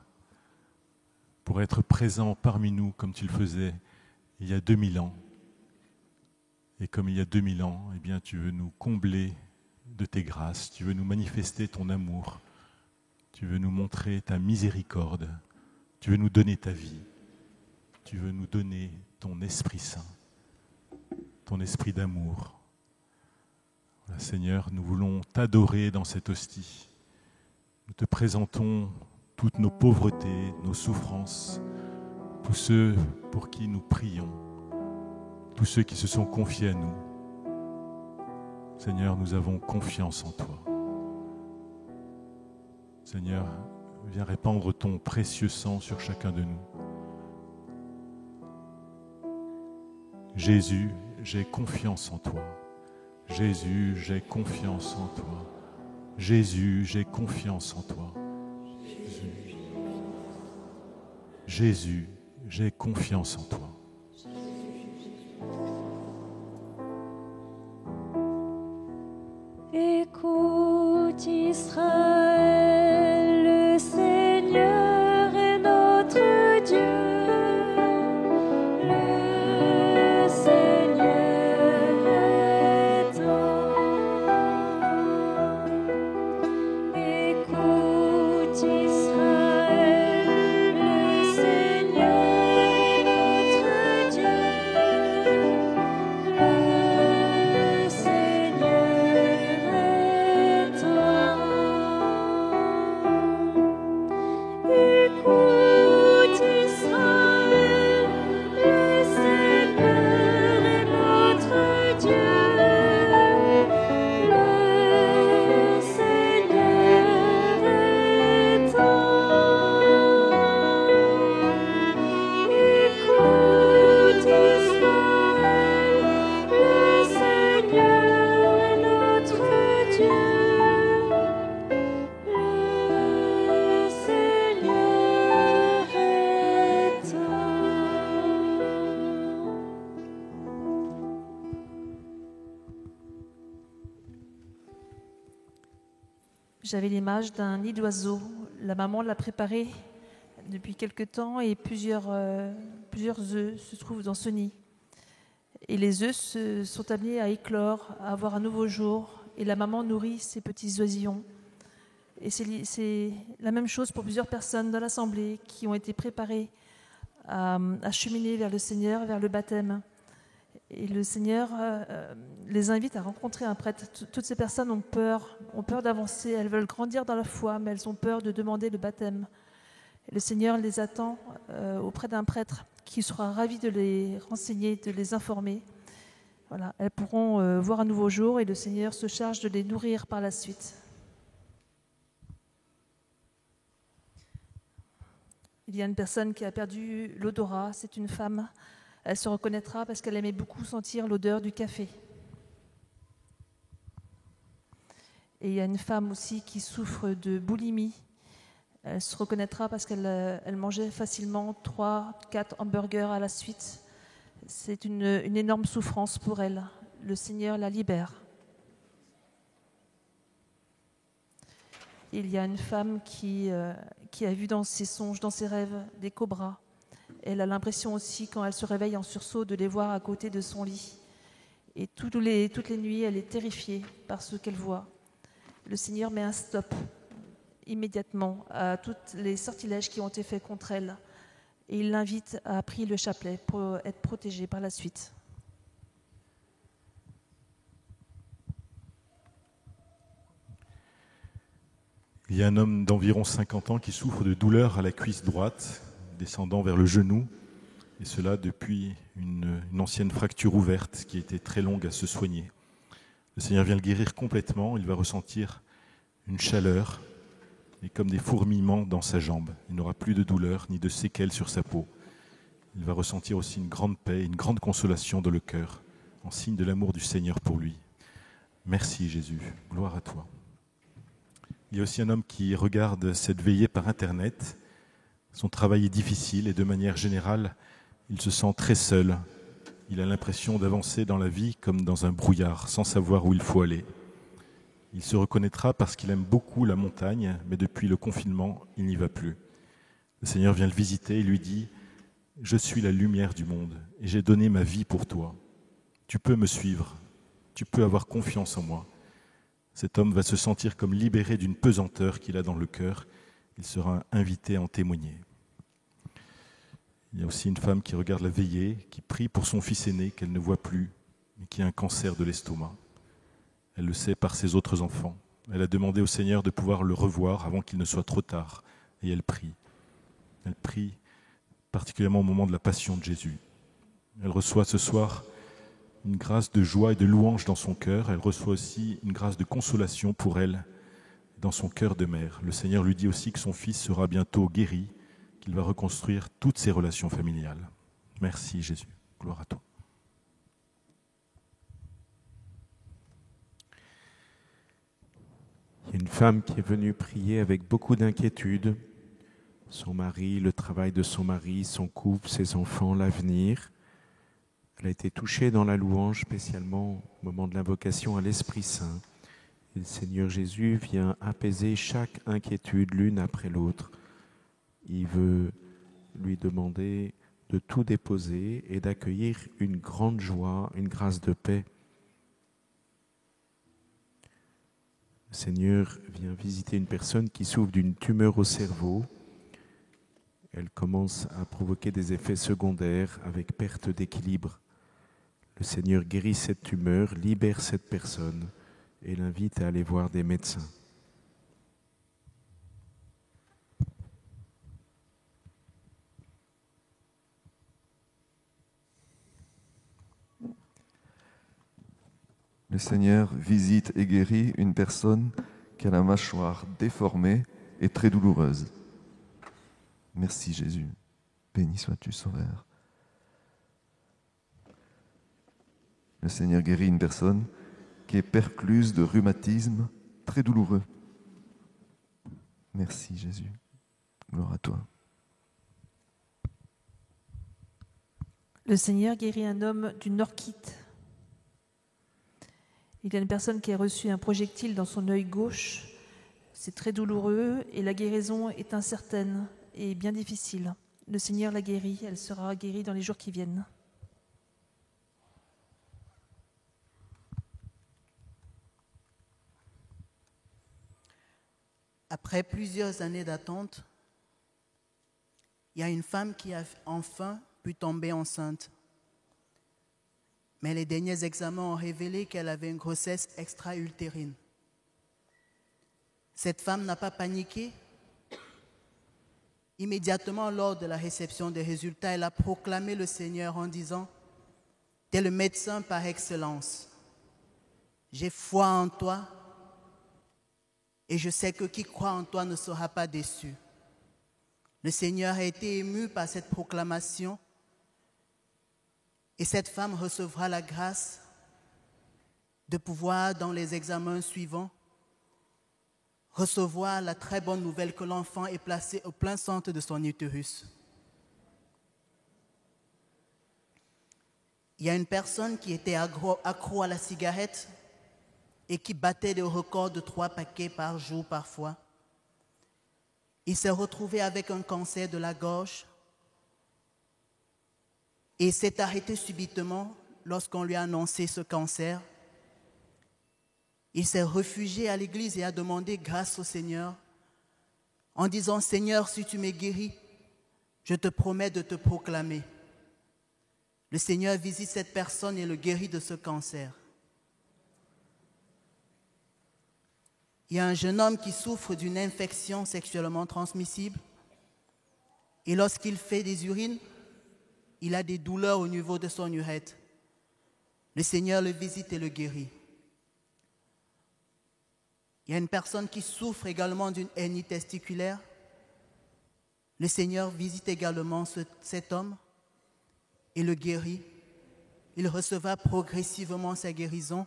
pour être présent parmi nous comme tu le faisais il y a 2000 ans. Et comme il y a 2000 ans, eh bien, tu veux nous combler de tes grâces, tu veux nous manifester ton amour, tu veux nous montrer ta miséricorde. Tu veux nous donner ta vie, tu veux nous donner ton Esprit Saint, ton esprit d'amour. Voilà, Seigneur, nous voulons t'adorer dans cette hostie. Nous te présentons toutes nos pauvretés, nos souffrances, tous ceux pour qui nous prions, tous ceux qui se sont confiés à nous. Seigneur, nous avons confiance en toi. Seigneur, viens répandre ton précieux sang sur chacun de nous. Jésus, j'ai confiance en toi. Jésus, j'ai confiance en toi. Jésus, j'ai confiance en toi. Jésus, j'ai confiance en toi. Écoute Israël, le Seigneur est notre Dieu. Le Seigneur est un. Écoute Israël, le Seigneur est notre Dieu. Le Seigneur est un. J'avais l'image d'un nid d'oiseau. La maman l'a préparé depuis quelque temps et plusieurs œufs se trouvent dans ce nid. Et les œufs sont amenés à éclore, à avoir un nouveau jour. Et la maman nourrit ses petits oisillons. Et c'est la même chose pour plusieurs personnes dans l'Assemblée qui ont été préparées à cheminer vers le Seigneur, vers le baptême. Et le Seigneur les invite à rencontrer un prêtre. Toutes ces personnes ont peur d'avancer, elles veulent grandir dans la foi, mais elles ont peur de demander le baptême. Et le Seigneur les attend auprès d'un prêtre qui sera ravi de les renseigner, de les informer. Voilà, elles pourront voir un nouveau jour et le Seigneur se charge de les nourrir par la suite. Il y a une personne qui a perdu l'odorat, c'est une femme. Elle se reconnaîtra parce qu'elle aimait beaucoup sentir l'odeur du café. Et il y a une femme aussi qui souffre de boulimie. Elle se reconnaîtra parce qu'elle mangeait facilement 3-4 hamburgers à la suite. C'est une énorme souffrance pour elle. Le Seigneur la libère. Il y a une femme qui a vu dans ses songes, dans ses rêves, des cobras. Elle a l'impression aussi, quand elle se réveille en sursaut, de les voir à côté de son lit. Et toutes les nuits, elle est terrifiée par ce qu'elle voit. Le Seigneur met un stop immédiatement à tous les sortilèges qui ont été faits contre elle. Et il l'invite à prier le chapelet pour être protégée par la suite. Il y a un homme d'environ 50 ans qui souffre de douleurs à la cuisse droite, descendant vers le genou, et cela depuis une ancienne fracture ouverte qui était très longue à se soigner. Le Seigneur vient le guérir complètement, il va ressentir une chaleur et comme des fourmillements dans sa jambe. Il n'aura plus de douleur ni de séquelles sur sa peau. Il va ressentir aussi une grande paix, une grande consolation dans le cœur, en signe de l'amour du Seigneur pour lui. Merci Jésus, gloire à toi. Il y a aussi un homme qui regarde cette veillée par Internet. Son travail est difficile et de manière générale, il se sent très seul. Il a l'impression d'avancer dans la vie comme dans un brouillard, sans savoir où il faut aller. Il se reconnaîtra parce qu'il aime beaucoup la montagne, mais depuis le confinement, il n'y va plus. Le Seigneur vient le visiter et lui dit « Je suis la lumière du monde et j'ai donné ma vie pour toi. Tu peux me suivre, tu peux avoir confiance en moi. » Cet homme va se sentir comme libéré d'une pesanteur qu'il a dans le cœur. Il sera invité à en témoigner. Il y a aussi une femme qui regarde la veillée, qui prie pour son fils aîné qu'elle ne voit plus, mais qui a un cancer de l'estomac. Elle le sait par ses autres enfants. Elle a demandé au Seigneur de pouvoir le revoir avant qu'il ne soit trop tard. Et elle prie. Elle prie particulièrement au moment de la passion de Jésus. Elle reçoit ce soir une grâce de joie et de louange dans son cœur. Elle reçoit aussi une grâce de consolation pour elle dans son cœur de mère. Le Seigneur lui dit aussi que son fils sera bientôt guéri, qu'il va reconstruire toutes ses relations familiales. Merci Jésus, gloire à toi. Il y a une femme qui est venue prier avec beaucoup d'inquiétude. Son mari, le travail de son mari, son couple, ses enfants, l'avenir. Elle a été touchée dans la louange, spécialement au moment de l'invocation à l'Esprit Saint. Et le Seigneur Jésus vient apaiser chaque inquiétude l'une après l'autre. Il veut lui demander de tout déposer et d'accueillir une grande joie, une grâce de paix. Le Seigneur vient visiter une personne qui souffre d'une tumeur au cerveau. Elle commence à provoquer des effets secondaires avec perte d'équilibre. Le Seigneur guérit cette tumeur, libère cette personne et l'invite à aller voir des médecins. Le Seigneur visite et guérit une personne qui a la mâchoire déformée et très douloureuse. Merci Jésus, béni sois-tu Sauveur. Le Seigneur guérit une personne qui est percluse de rhumatisme très douloureux. Merci Jésus, gloire à toi. Le Seigneur guérit un homme d'une orchite. Il y a une personne qui a reçu un projectile dans son œil gauche. C'est très douloureux et la guérison est incertaine et bien difficile. Le Seigneur l'a guérie, elle sera guérie dans les jours qui viennent. Après plusieurs années d'attente, il y a une femme qui a enfin pu tomber enceinte. Mais les derniers examens ont révélé qu'elle avait une grossesse extra-utérine. Cette femme n'a pas paniqué. Immédiatement lors de la réception des résultats, elle a proclamé le Seigneur en disant « Tu es le médecin par excellence. J'ai foi en toi et je sais que qui croit en toi ne sera pas déçu. » Le Seigneur a été ému par cette proclamation et cette femme recevra la grâce de pouvoir, dans les examens suivants, recevoir la très bonne nouvelle que l'enfant est placé au plein centre de son utérus. Il y a une personne qui était accro à la cigarette et qui battait des records de 3 paquets par jour parfois. Il s'est retrouvé avec un cancer de la gorge et s'est arrêté subitement lorsqu'on lui a annoncé ce cancer. Il s'est réfugié à l'église et a demandé grâce au Seigneur en disant « Seigneur, si tu m'es guéri, je te promets de te proclamer. » Le Seigneur visite cette personne et le guérit de ce cancer. Il y a un jeune homme qui souffre d'une infection sexuellement transmissible et lorsqu'il fait des urines, il a des douleurs au niveau de son urètre. Le Seigneur le visite et le guérit. Il y a une personne qui souffre également d'une hernie testiculaire. Le Seigneur visite également cet homme et le guérit. Il recevra progressivement sa guérison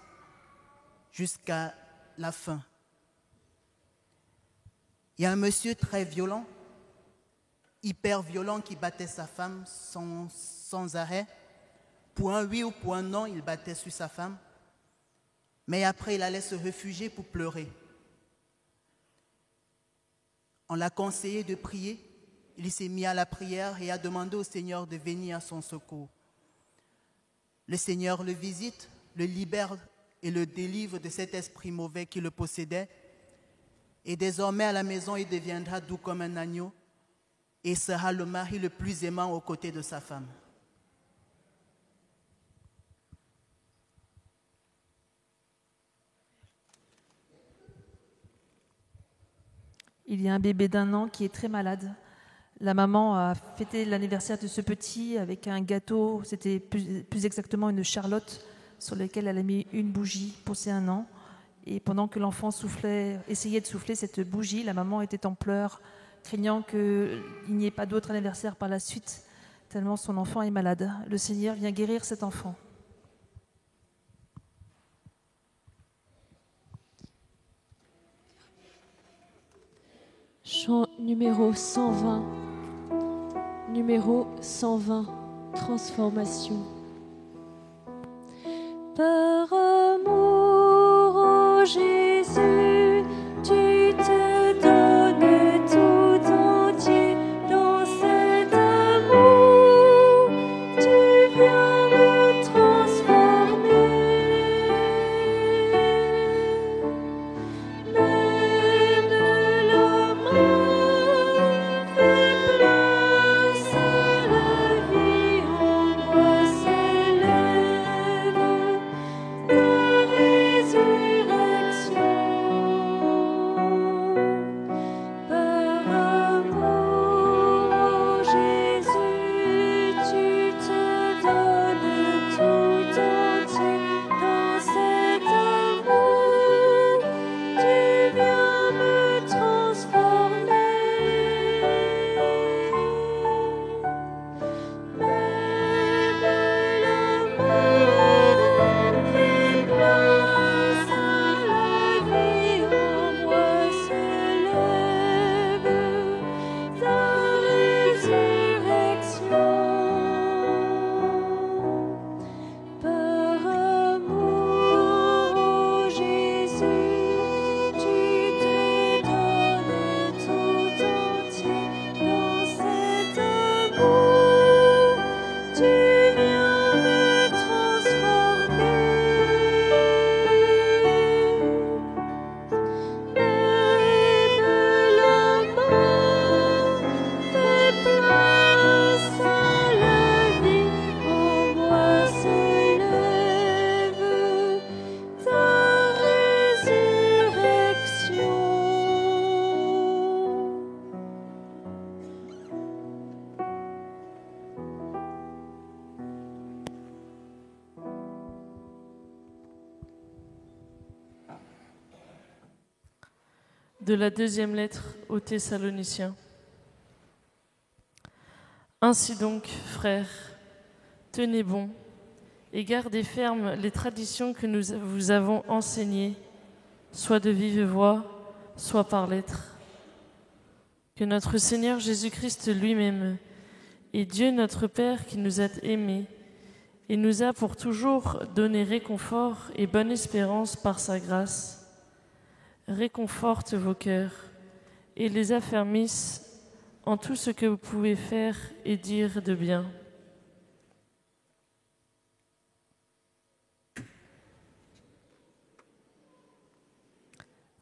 jusqu'à la fin. Il y a un monsieur très violent, hyper violent, qui battait sa femme sans arrêt. Pour un oui ou pour un non, il battait sur sa femme. Mais après, il allait se réfugier pour pleurer. On l'a conseillé de prier. Il s'est mis à la prière et a demandé au Seigneur de venir à son secours. Le Seigneur le visite, le libère et le délivre de cet esprit mauvais qui le possédait. Et désormais, à la maison, il deviendra doux comme un agneau et sera le mari le plus aimant aux côtés de sa femme. Il y a un bébé d'1 an qui est très malade. La maman a fêté l'anniversaire de ce petit avec un gâteau, c'était plus exactement une charlotte sur laquelle elle a mis une bougie pour ses 1 an. Et pendant que l'enfant essayait de souffler cette bougie, la maman était en pleurs, craignant qu'il n'y ait pas d'autre anniversaire par la suite, tellement son enfant est malade. Le Seigneur vient guérir cet enfant. Chant numéro 120. Numéro 120. Transformation. Par amour, ô Jésus, tu te donnes tout entier dans cet amour. Tu viens me transformer. Même la mort fait place à la vie, en moi s'élève. de la deuxième lettre aux Thessaloniciens. Ainsi donc, frères, tenez bon et gardez ferme les traditions que nous vous avons enseignées, soit de vive voix, soit par lettres. Que notre Seigneur Jésus-Christ lui-même et Dieu notre Père qui nous a aimés et nous a pour toujours donné réconfort et bonne espérance par sa grâce, réconforte vos cœurs et les affermisse en tout ce que vous pouvez faire et dire de bien.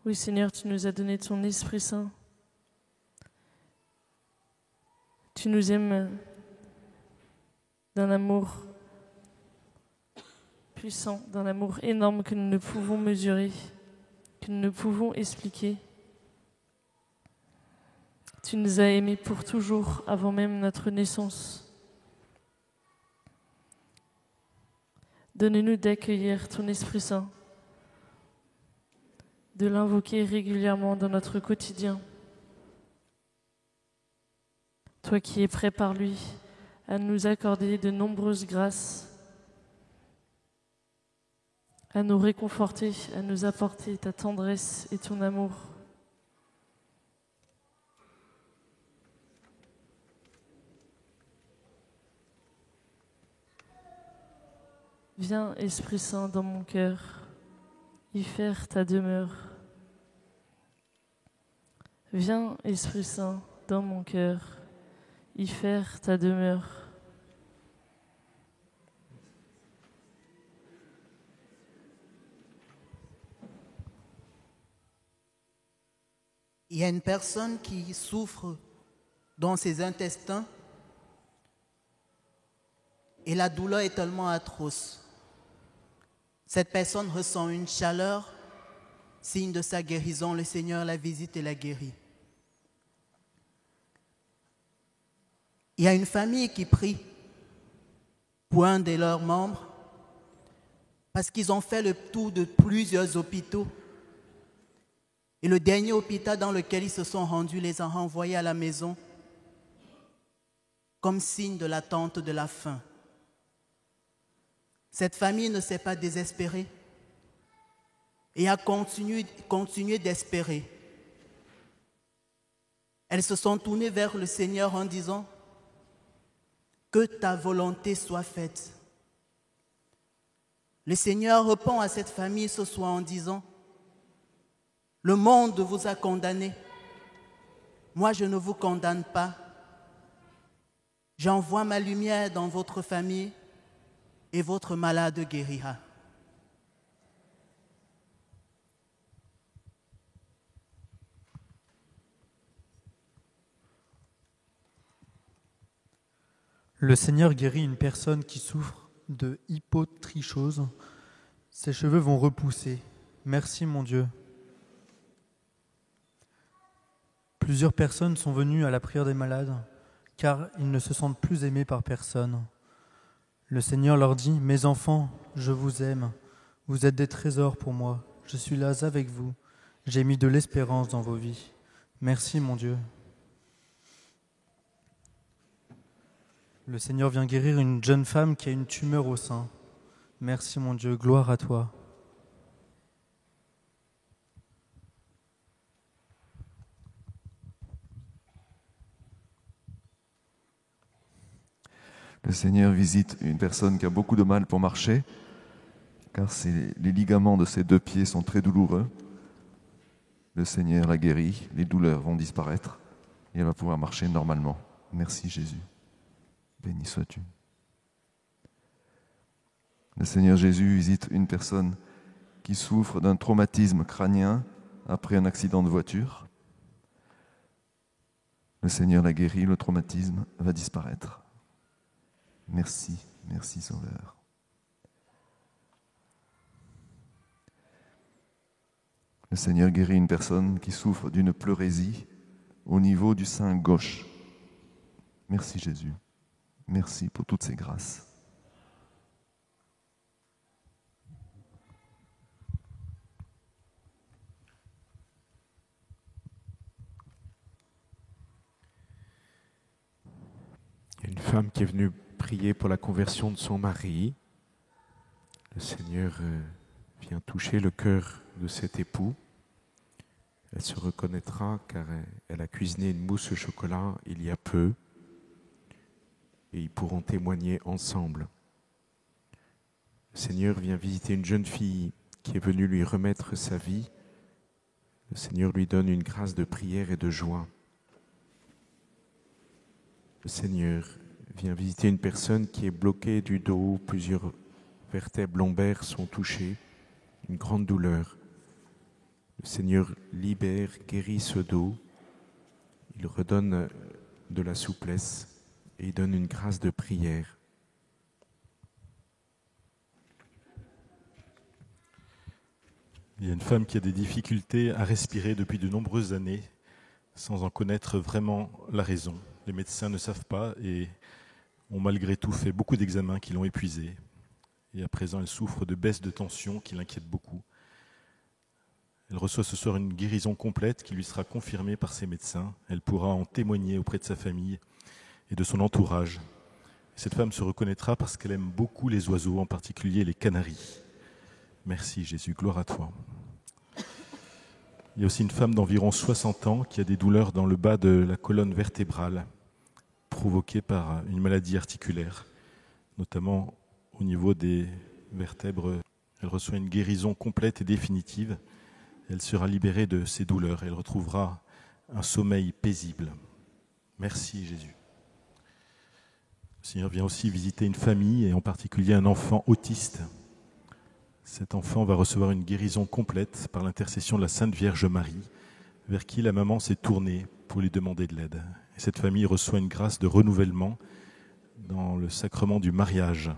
Oui, Seigneur, tu nous as donné ton Esprit Saint. Tu nous aimes d'un amour puissant, d'un amour énorme que nous ne pouvons mesurer, que nous ne pouvons expliquer. Tu nous as aimés pour toujours, avant même notre naissance. Donne-nous d'accueillir ton Esprit Saint, de l'invoquer régulièrement dans notre quotidien. Toi qui es prêt par lui à nous accorder de nombreuses grâces, à nous réconforter, à nous apporter ta tendresse et ton amour. Viens, Esprit Saint, dans mon cœur, y faire ta demeure. Viens, Esprit Saint, dans mon cœur, y faire ta demeure. Il y a une personne qui souffre dans ses intestins et la douleur est tellement atroce. Cette personne ressent une chaleur, signe de sa guérison. Le Seigneur la visite et la guérit. Il y a une famille qui prie pour un de leurs membres parce qu'ils ont fait le tour de plusieurs hôpitaux. Et le dernier hôpital dans lequel ils se sont rendus les a renvoyés à la maison comme signe de l'attente de la fin. Cette famille ne s'est pas désespérée et a continué d'espérer. Elles se sont tournées vers le Seigneur en disant « Que ta volonté soit faite ». Le Seigneur répond à cette famille ce soir en disant « Le monde vous a condamné. Moi, je ne vous condamne pas. J'envoie ma lumière dans votre famille et votre malade guérira. » Le Seigneur guérit une personne qui souffre de hypotrichose. Ses cheveux vont repousser. Merci mon Dieu. Plusieurs personnes sont venues à la prière des malades, car ils ne se sentent plus aimés par personne. Le Seigneur leur dit « Mes enfants, je vous aime. Vous êtes des trésors pour moi. Je suis là avec vous. J'ai mis de l'espérance dans vos vies. Merci mon Dieu. » Le Seigneur vient guérir une jeune femme qui a une tumeur au sein. Merci mon Dieu, gloire à toi. Le Seigneur visite une personne qui a beaucoup de mal pour marcher, car les ligaments de ses deux pieds sont très douloureux. Le Seigneur la guérit, les douleurs vont disparaître et elle va pouvoir marcher normalement. Merci Jésus. Béni sois-tu. Le Seigneur Jésus visite une personne qui souffre d'un traumatisme crânien après un accident de voiture. Le Seigneur la guérit, le traumatisme va disparaître. Merci, merci Sauveur. Le Seigneur guérit une personne qui souffre d'une pleurésie au niveau du sein gauche. Merci Jésus. Merci pour toutes ces grâces. femme qui est venue prier pour la conversion de son mari. Le Seigneur vient toucher le cœur de cet époux. Elle se reconnaîtra car elle a cuisiné une mousse au chocolat il y a peu et ils pourront témoigner ensemble. Le Seigneur vient visiter une jeune fille qui est venue lui remettre sa vie. Le Seigneur lui donne une grâce de prière et de joie. Le Seigneur vient visiter une personne qui est bloquée du dos, plusieurs vertèbres lombaires sont touchées, une grande douleur. Le Seigneur libère, guérit ce dos, il redonne de la souplesse et il donne une grâce de prière. Il y a une femme qui a des difficultés à respirer depuis de nombreuses années sans en connaître vraiment la raison. Les médecins ne savent pas et ont malgré tout fait beaucoup d'examens qui l'ont épuisée. Et à présent, elle souffre de baisse de tension qui l'inquiète beaucoup. Elle reçoit ce soir une guérison complète qui lui sera confirmée par ses médecins. Elle pourra en témoigner auprès de sa famille et de son entourage. Cette femme se reconnaîtra parce qu'elle aime beaucoup les oiseaux, en particulier les canaris. Merci Jésus, gloire à toi. Il y a aussi une femme d'environ 60 ans qui a des douleurs dans le bas de la colonne vertébrale provoquées par une maladie articulaire, notamment au niveau des vertèbres. Elle reçoit une guérison complète et définitive. Elle sera libérée de ses douleurs. Elle retrouvera un sommeil paisible. Merci Jésus. Le Seigneur vient aussi visiter une famille et en particulier un enfant autiste. Cet enfant va recevoir une guérison complète par l'intercession de la Sainte Vierge Marie, vers qui la maman s'est tournée pour lui demander de l'aide. Et cette famille reçoit une grâce de renouvellement dans le sacrement du mariage.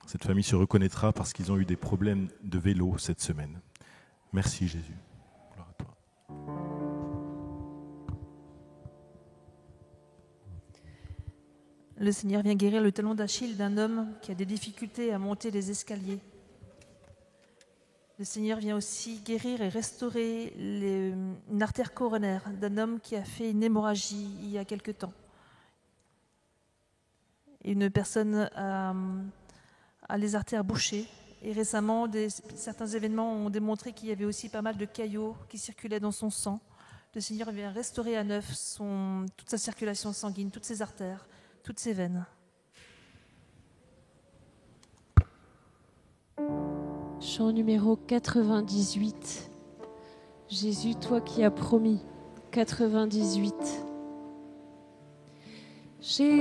Cette famille se reconnaîtra parce qu'ils ont eu des problèmes de vélo cette semaine. Merci Jésus. Gloire à toi. Le Seigneur vient guérir le talon d'Achille d'un homme qui a des difficultés à monter les escaliers. Le Seigneur vient aussi guérir et restaurer une artère coronaire d'un homme qui a fait une hémorragie il y a quelque temps. Une personne a les artères bouchées. Et récemment, certains événements ont démontré qu'il y avait aussi pas mal de caillots qui circulaient dans son sang. Le Seigneur vient restaurer à neuf toute sa circulation sanguine, toutes ses artères, toutes ses veines. Chant numéro 98. Jésus, toi qui as promis. 98. Jésus,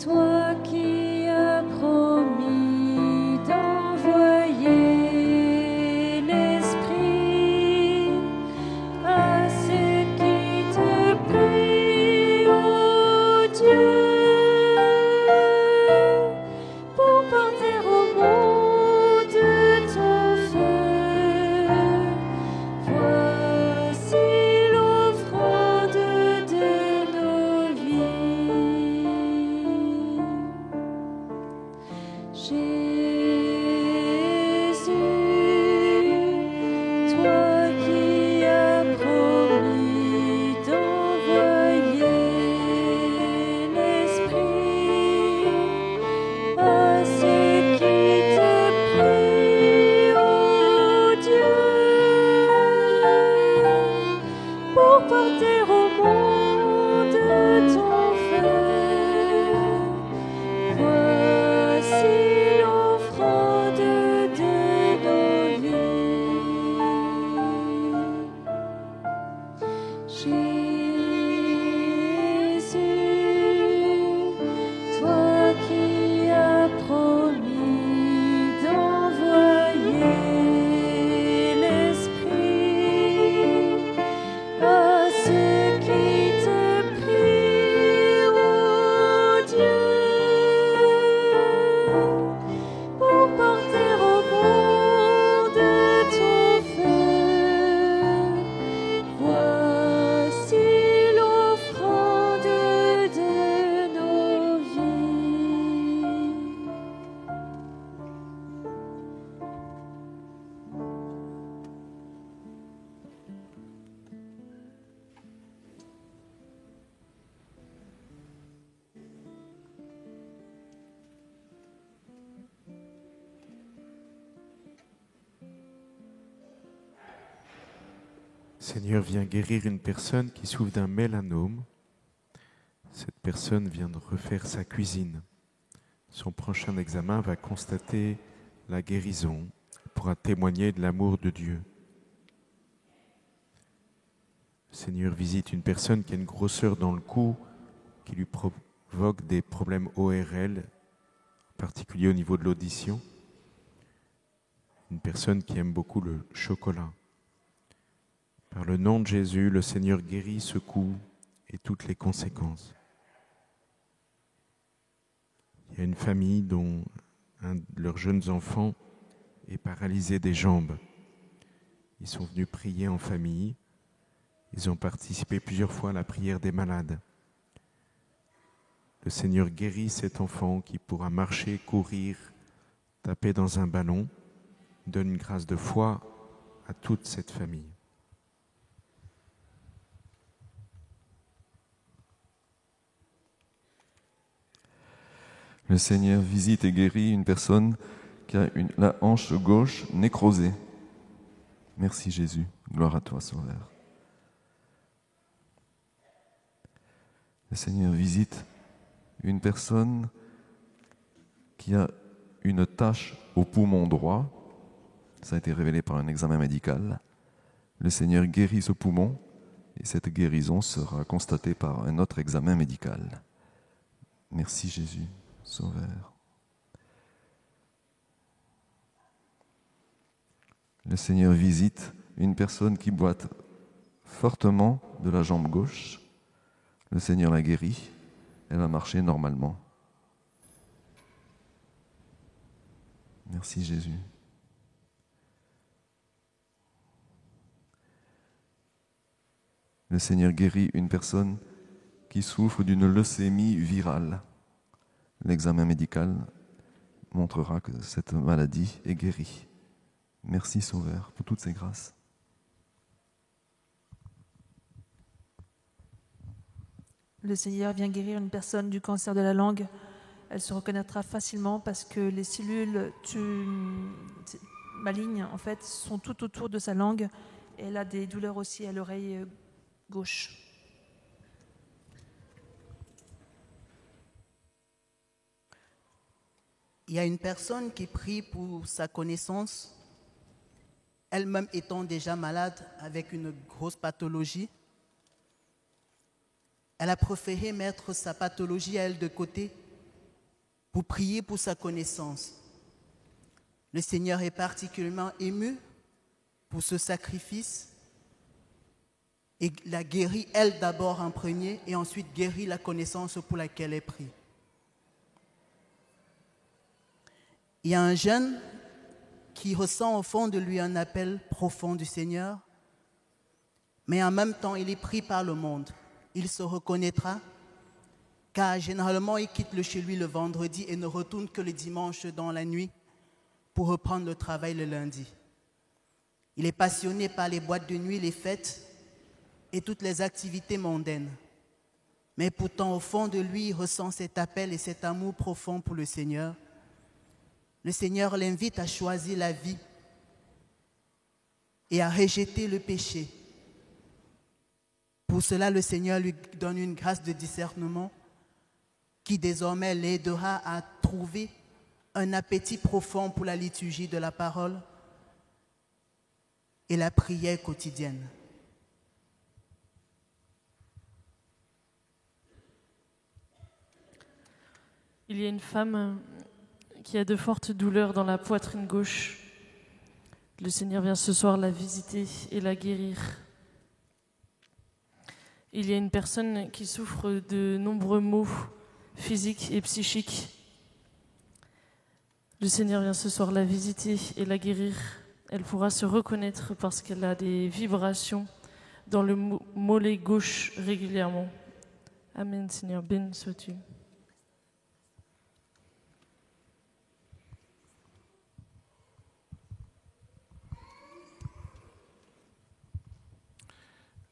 toi qui as promis d'envoyer l'Esprit à ceux qui te prient, ô Dieu. Voici l'offrande de nos Seigneur, viens guérir une personne qui souffre d'un mélanome. Cette personne vient de refaire sa cuisine. Son prochain examen va constater la guérison, pourra témoigner de l'amour de Dieu. Seigneur, visite une personne qui a une grosseur dans le cou, qui lui provoque des problèmes ORL, en particulier au niveau de l'audition. Une personne qui aime beaucoup le chocolat. Par le nom de Jésus, le Seigneur guérit ce coup et toutes les conséquences. Il y a une famille dont un de leurs jeunes enfants est paralysé des jambes. Ils sont venus prier en famille. Ils ont participé plusieurs fois à la prière des malades. Le Seigneur guérit cet enfant qui pourra marcher, courir, taper dans un ballon. Donne une grâce de foi à toute cette famille. Le Seigneur visite et guérit une personne qui a la hanche gauche nécrosée. Merci Jésus. Gloire à toi, Sauveur. Le Seigneur visite une personne qui a une tache au poumon droit. Ça a été révélé par un examen médical. Le Seigneur guérit ce poumon et cette guérison sera constatée par un autre examen médical. Merci Jésus, Sauveur. Le Seigneur visite une personne qui boite fortement de la jambe gauche. Le Seigneur la guérit. Elle va marcher normalement. Merci Jésus. Le Seigneur guérit une personne qui souffre d'une leucémie virale. L'examen médical montrera que cette maladie est guérie. Merci Sauveur pour toutes ces grâces. Le Seigneur vient guérir une personne du cancer de la langue. Elle se reconnaîtra facilement parce que les cellules malignes en fait, sont tout autour de sa langue. Et elle a des douleurs aussi à l'oreille gauche. Il y a une personne qui prie pour sa connaissance, elle-même étant déjà malade avec une grosse pathologie. Elle a préféré mettre sa pathologie à elle de côté pour prier pour sa connaissance. Le Seigneur est particulièrement ému pour ce sacrifice et la guérit elle d'abord en premier et ensuite guérit la connaissance pour laquelle elle prie. Il y a un jeune qui ressent au fond de lui un appel profond du Seigneur, mais en même temps il est pris par le monde. Il se reconnaîtra, car généralement il quitte le chez lui le vendredi et ne retourne que le dimanche dans la nuit pour reprendre le travail le lundi. Il est passionné par les boîtes de nuit, les fêtes et toutes les activités mondaines. Mais pourtant, au fond de lui, il ressent cet appel et cet amour profond pour le Seigneur. Le Seigneur l'invite à choisir la vie et à rejeter le péché. Pour cela, le Seigneur lui donne une grâce de discernement qui désormais l'aidera à trouver un appétit profond pour la liturgie de la parole et la prière quotidienne. Il y a une femme qui a de fortes douleurs dans la poitrine gauche. Le Seigneur vient ce soir la visiter et la guérir. Il y a une personne qui souffre de nombreux maux physiques et psychiques. Le Seigneur vient ce soir la visiter et la guérir. Elle pourra se reconnaître parce qu'elle a des vibrations dans le mollet gauche régulièrement. Amen, Seigneur, béni sois-tu.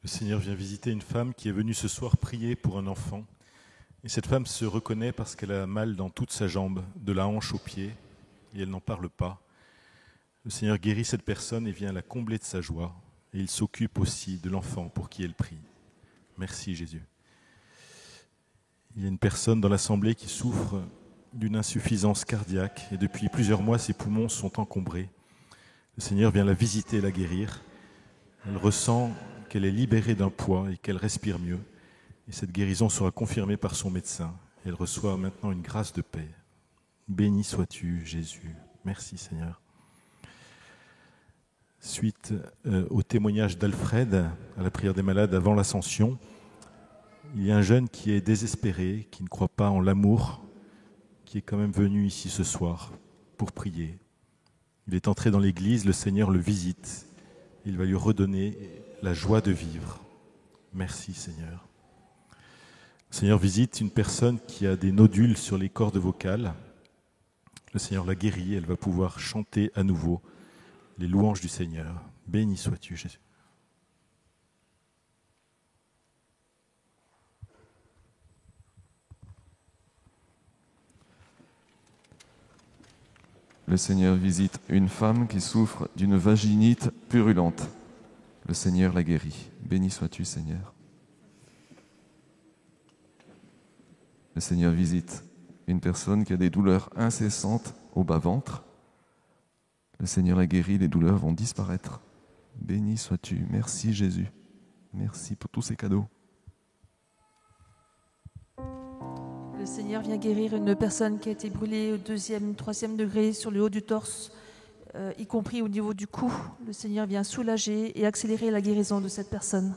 Le Seigneur vient visiter une femme qui est venue ce soir prier pour un enfant. Et cette femme se reconnaît parce qu'elle a mal dans toute sa jambe, de la hanche au pied, et elle n'en parle pas. Le Seigneur guérit cette personne et vient la combler de sa joie. et il s'occupe aussi de l'enfant pour qui elle prie. Merci Jésus. Il y a une personne dans l'assemblée qui souffre d'une insuffisance cardiaque et depuis plusieurs mois ses poumons sont encombrés. Le Seigneur vient la visiter et la guérir. Elle ressent qu'elle est libérée d'un poids et qu'elle respire mieux. Et cette guérison sera confirmée par son médecin. Elle reçoit maintenant une grâce de paix. Béni sois-tu, Jésus. Merci Seigneur. Suite au témoignage d'Alfred à la prière des malades avant l'Ascension, il y a un jeune qui est désespéré, qui ne croit pas en l'amour, qui est quand même venu ici ce soir pour prier. Il est entré dans l'église, le Seigneur le visite. Il va lui redonner la joie de vivre. Merci Seigneur. Le Seigneur visite une personne qui a des nodules sur les cordes vocales. Le Seigneur la guérit, elle va pouvoir chanter à nouveau les louanges du Seigneur. Béni sois-tu, Jésus. Le Seigneur visite une femme qui souffre d'une vaginite purulente. Le Seigneur la guérit. Béni sois-tu, Seigneur. Le Seigneur visite une personne qui a des douleurs incessantes au bas-ventre. Le Seigneur la guérit, les douleurs vont disparaître. Béni sois-tu. Merci Jésus. Merci pour tous ces cadeaux. Le Seigneur vient guérir une personne qui a été brûlée au 2e, 3e degré sur le haut du torse, y compris au niveau du cou. Le Seigneur vient soulager et accélérer la guérison de cette personne.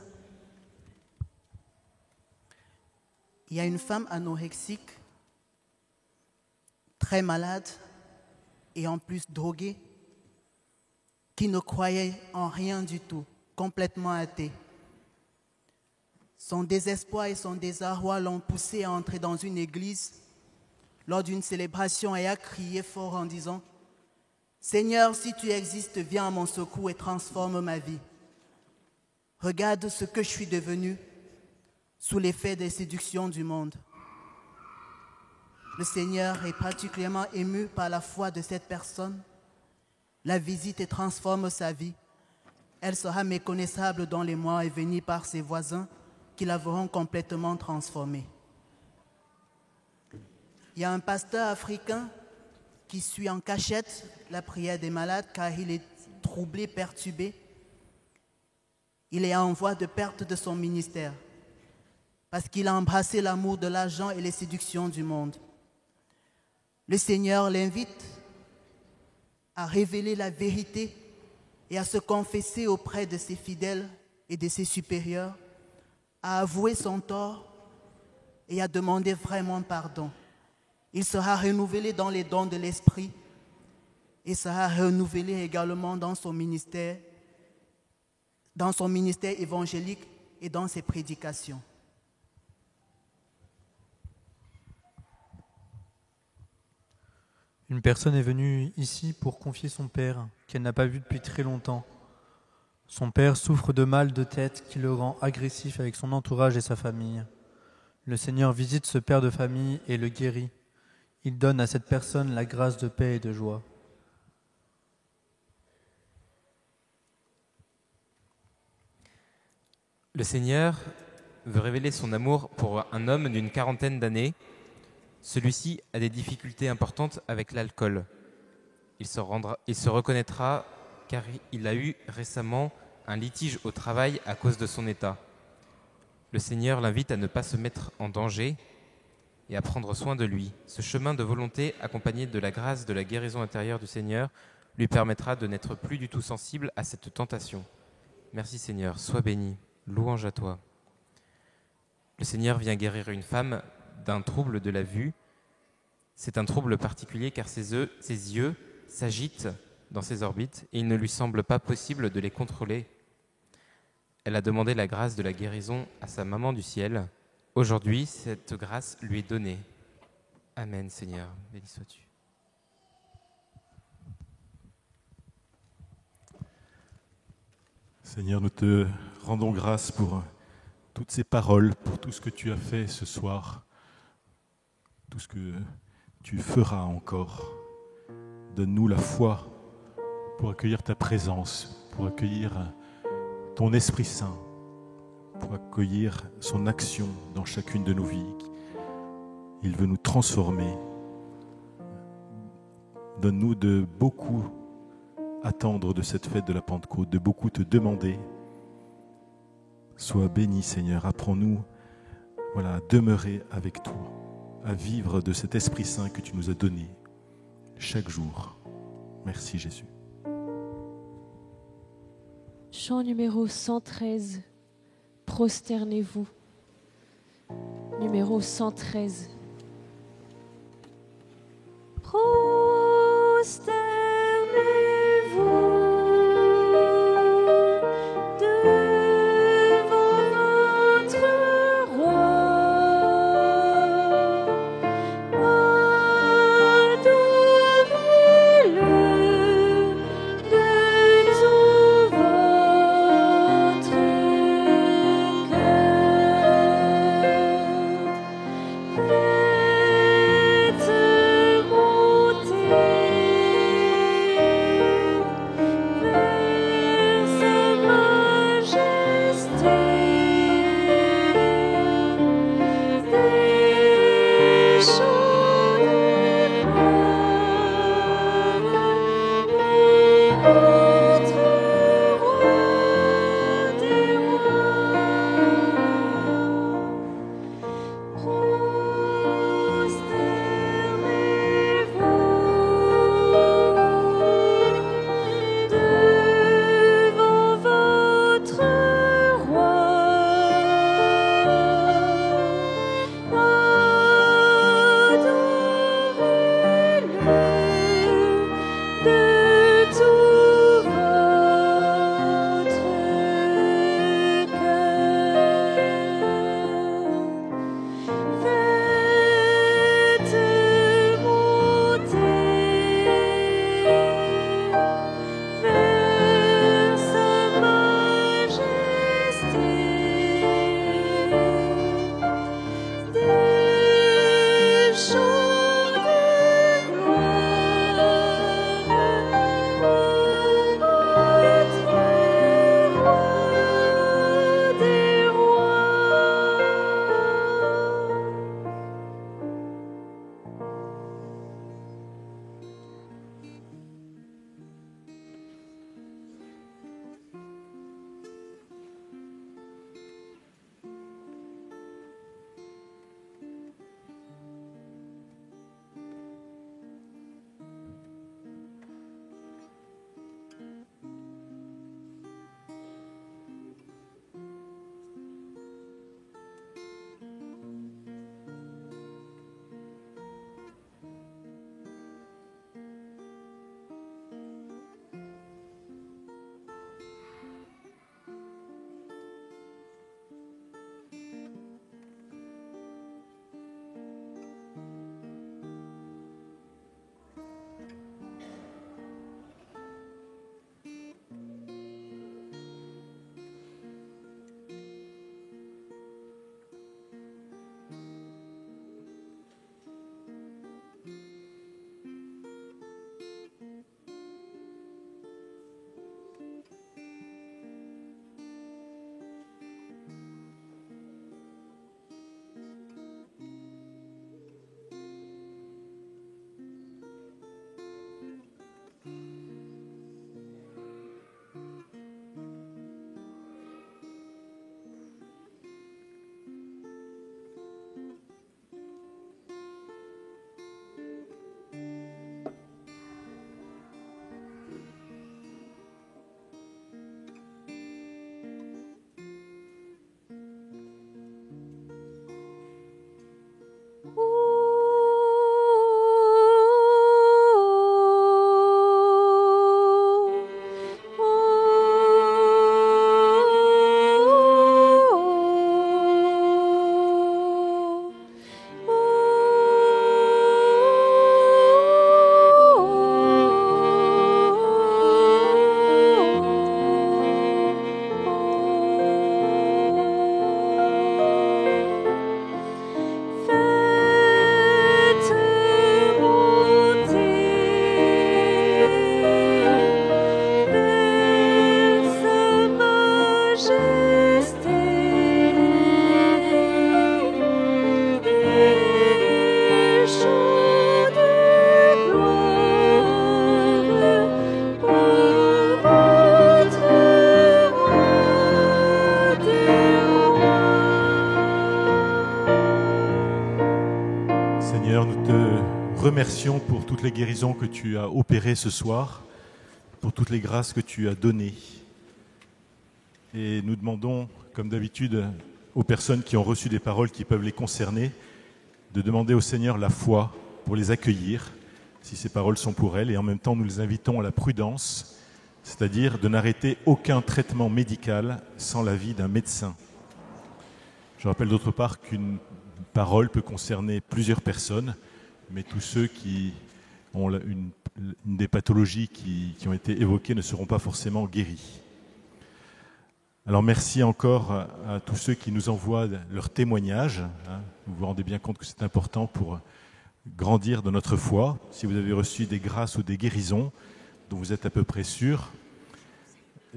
Il y a une femme anorexique, très malade et en plus droguée, qui ne croyait en rien du tout, complètement athée. Son désespoir et son désarroi l'ont poussée à entrer dans une église lors d'une célébration et à crier fort en disant « Seigneur, si tu existes, viens à mon secours et transforme ma vie. Regarde ce que je suis devenu sous l'effet des séductions du monde. » Le Seigneur est particulièrement ému par la foi de cette personne, la visite et transforme sa vie. Elle sera méconnaissable dans les mois à venir par ses voisins qui la verront complètement transformée. Il y a un pasteur africain qui suit en cachette la prière des malades car il est troublé, perturbé. Il est en voie de perte de son ministère parce qu'il a embrassé l'amour de l'argent et les séductions du monde. Le Seigneur l'invite à révéler la vérité et à se confesser auprès de ses fidèles et de ses supérieurs, à avouer son tort et à demander vraiment pardon. Il sera renouvelé dans les dons de l'Esprit et sera renouvelé également dans son ministère évangélique et dans ses prédications. Une personne est venue ici pour confier son père, qu'elle n'a pas vu depuis très longtemps. Son père souffre de mal de tête qui le rend agressif avec son entourage et sa famille. Le Seigneur visite ce père de famille et le guérit. Il donne à cette personne la grâce de paix et de joie. Le Seigneur veut révéler son amour pour un homme d'une 40aine d'années. Celui-ci a des difficultés importantes avec l'alcool. Il se reconnaîtra car il a eu récemment un litige au travail à cause de son état. Le Seigneur l'invite à ne pas se mettre en danger et à prendre soin de lui. Ce chemin de volonté, accompagné de la grâce de la guérison intérieure du Seigneur, lui permettra de n'être plus du tout sensible à cette tentation. Merci Seigneur, sois béni, louange à toi. Le Seigneur vient guérir une femme d'un trouble de la vue. C'est un trouble particulier car ses yeux s'agitent dans ses orbites et il ne lui semble pas possible de les contrôler. Elle a demandé la grâce de la guérison à sa maman du ciel. Aujourd'hui, cette grâce lui est donnée. Amen, Seigneur. Béni sois-tu. Seigneur, nous te rendons grâce pour toutes ces paroles, pour tout ce que tu as fait ce soir, tout ce que tu feras encore. Donne-nous la foi pour accueillir ta présence, pour accueillir ton Esprit Saint pour accueillir son action dans chacune de nos vies. Il veut nous transformer. Donne-nous de beaucoup attendre de cette fête de la Pentecôte, de beaucoup te demander. Sois béni, Seigneur. Apprends-nous à demeurer avec toi, à vivre de cet Esprit Saint que tu nous as donné chaque jour. Merci, Jésus. Chant numéro 113, prosternez-vous. Numéro 113. Prosternez-vous devant votre roi. Adorez-le de tout votre cœur. pour toutes les guérisons que tu as opérées ce soir, pour toutes les grâces que tu as données. Et nous demandons, comme d'habitude, aux personnes qui ont reçu des paroles qui peuvent les concerner, de demander au Seigneur la foi pour les accueillir, si ces paroles sont pour elles, et en même temps nous les invitons à la prudence, c'est-à-dire de n'arrêter aucun traitement médical sans l'avis d'un médecin. Je rappelle d'autre part qu'une parole peut concerner plusieurs personnes, mais tous ceux qui ont une des pathologies qui ont été évoquées ne seront pas forcément guéris. Alors merci encore à tous ceux qui nous envoient leurs témoignages. Vous vous rendez bien compte que c'est important pour grandir dans notre foi. Si vous avez reçu des grâces ou des guérisons dont vous êtes à peu près sûr,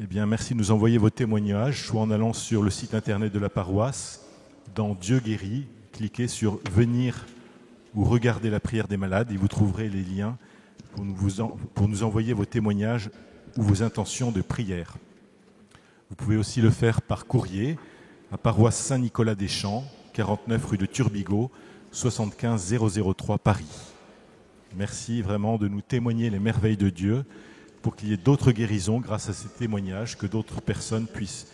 eh bien merci de nous envoyer vos témoignages, soit en allant sur le site internet de la paroisse, dans Dieu guérit, cliquez sur Venir ou Regarder la prière des malades et vous trouverez les liens pour nous envoyer vos témoignages ou vos intentions de prière. Vous pouvez aussi le faire par courrier à paroisse Saint-Nicolas-des-Champs, 49 rue de Turbigo, 75 003 Paris. Merci vraiment de nous témoigner les merveilles de Dieu pour qu'il y ait d'autres guérisons grâce à ces témoignages, que d'autres personnes puissent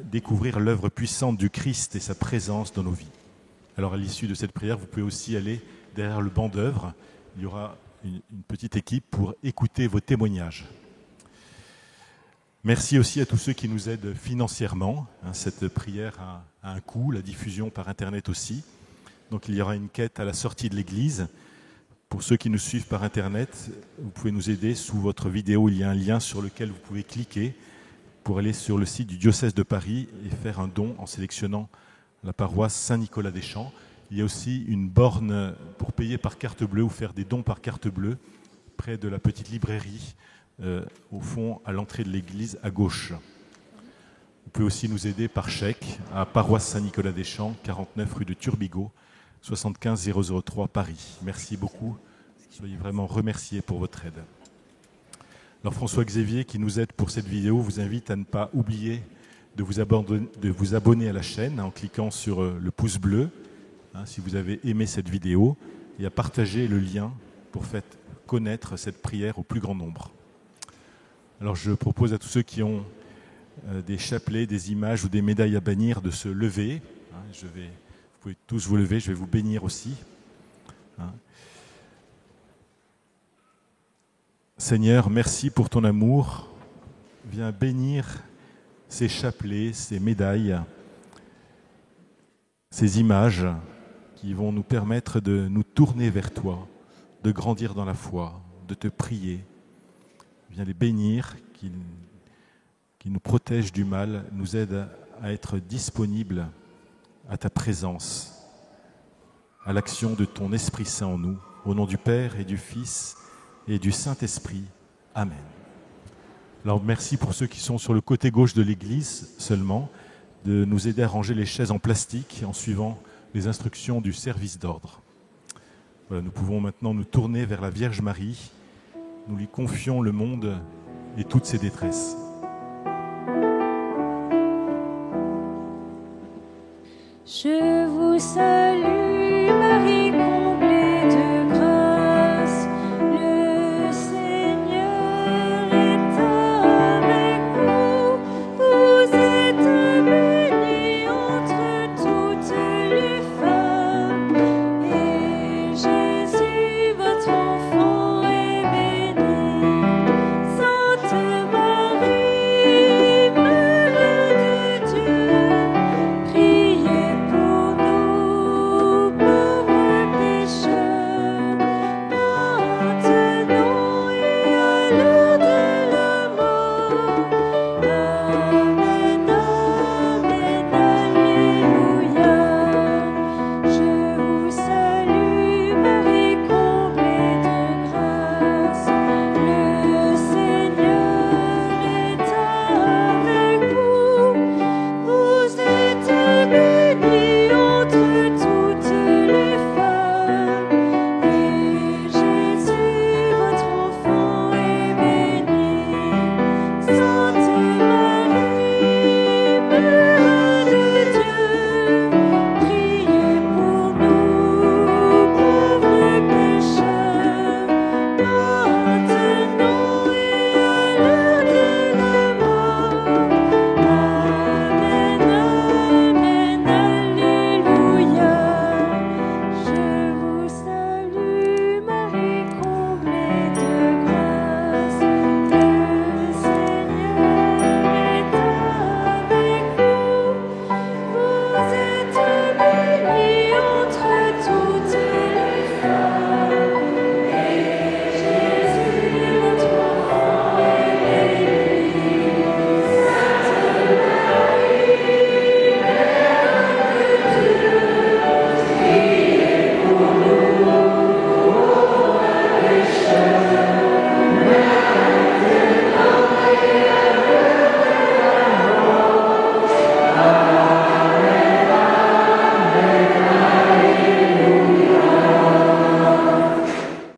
découvrir l'œuvre puissante du Christ et sa présence dans nos vies. Alors à l'issue de cette prière, vous pouvez aussi aller derrière le banc d'œuvre. Il y aura une petite équipe pour écouter vos témoignages. Merci aussi à tous ceux qui nous aident financièrement. Cette prière a un coût, la diffusion par Internet aussi. Donc il y aura une quête à la sortie de l'église. Pour ceux qui nous suivent par Internet, vous pouvez nous aider. Sous votre vidéo, il y a un lien sur lequel vous pouvez cliquer pour aller sur le site du diocèse de Paris et faire un don en sélectionnant la paroisse Saint-Nicolas-des-Champs. Il y a aussi une borne pour payer par carte bleue ou faire des dons par carte bleue près de la petite librairie au fond, à l'entrée de l'église, à gauche. Vous pouvez aussi nous aider par chèque à paroisse Saint-Nicolas-des-Champs, 49 rue de Turbigo, 75 003 Paris. Merci beaucoup. Soyez vraiment remerciés pour votre aide. Alors François Xavier, qui nous aide pour cette vidéo, vous invite à ne pas oublier de vous abonner à la chaîne en cliquant sur le pouce bleu, si vous avez aimé cette vidéo, et à partager le lien pour faire connaître cette prière au plus grand nombre. Alors je propose à tous ceux qui ont des chapelets, des images ou des médailles à bannir de se lever. Vous pouvez tous vous lever, je vais vous bénir aussi. Seigneur, merci pour ton amour. Viens bénir ces chapelets, ces médailles, ces images qui vont nous permettre de nous tourner vers toi, de grandir dans la foi, de te prier. Viens les bénir, qui nous protègent du mal, nous aide à être disponibles à ta présence, à l'action de ton Esprit Saint en nous. Au nom du Père et du Fils et du Saint-Esprit. Amen. Alors merci pour ceux qui sont sur le côté gauche de l'église seulement, de nous aider à ranger les chaises en plastique en suivant les instructions du service d'ordre. Voilà, nous pouvons maintenant nous tourner vers la Vierge Marie. Nous lui confions le monde et toutes ses détresses. Je vous salue.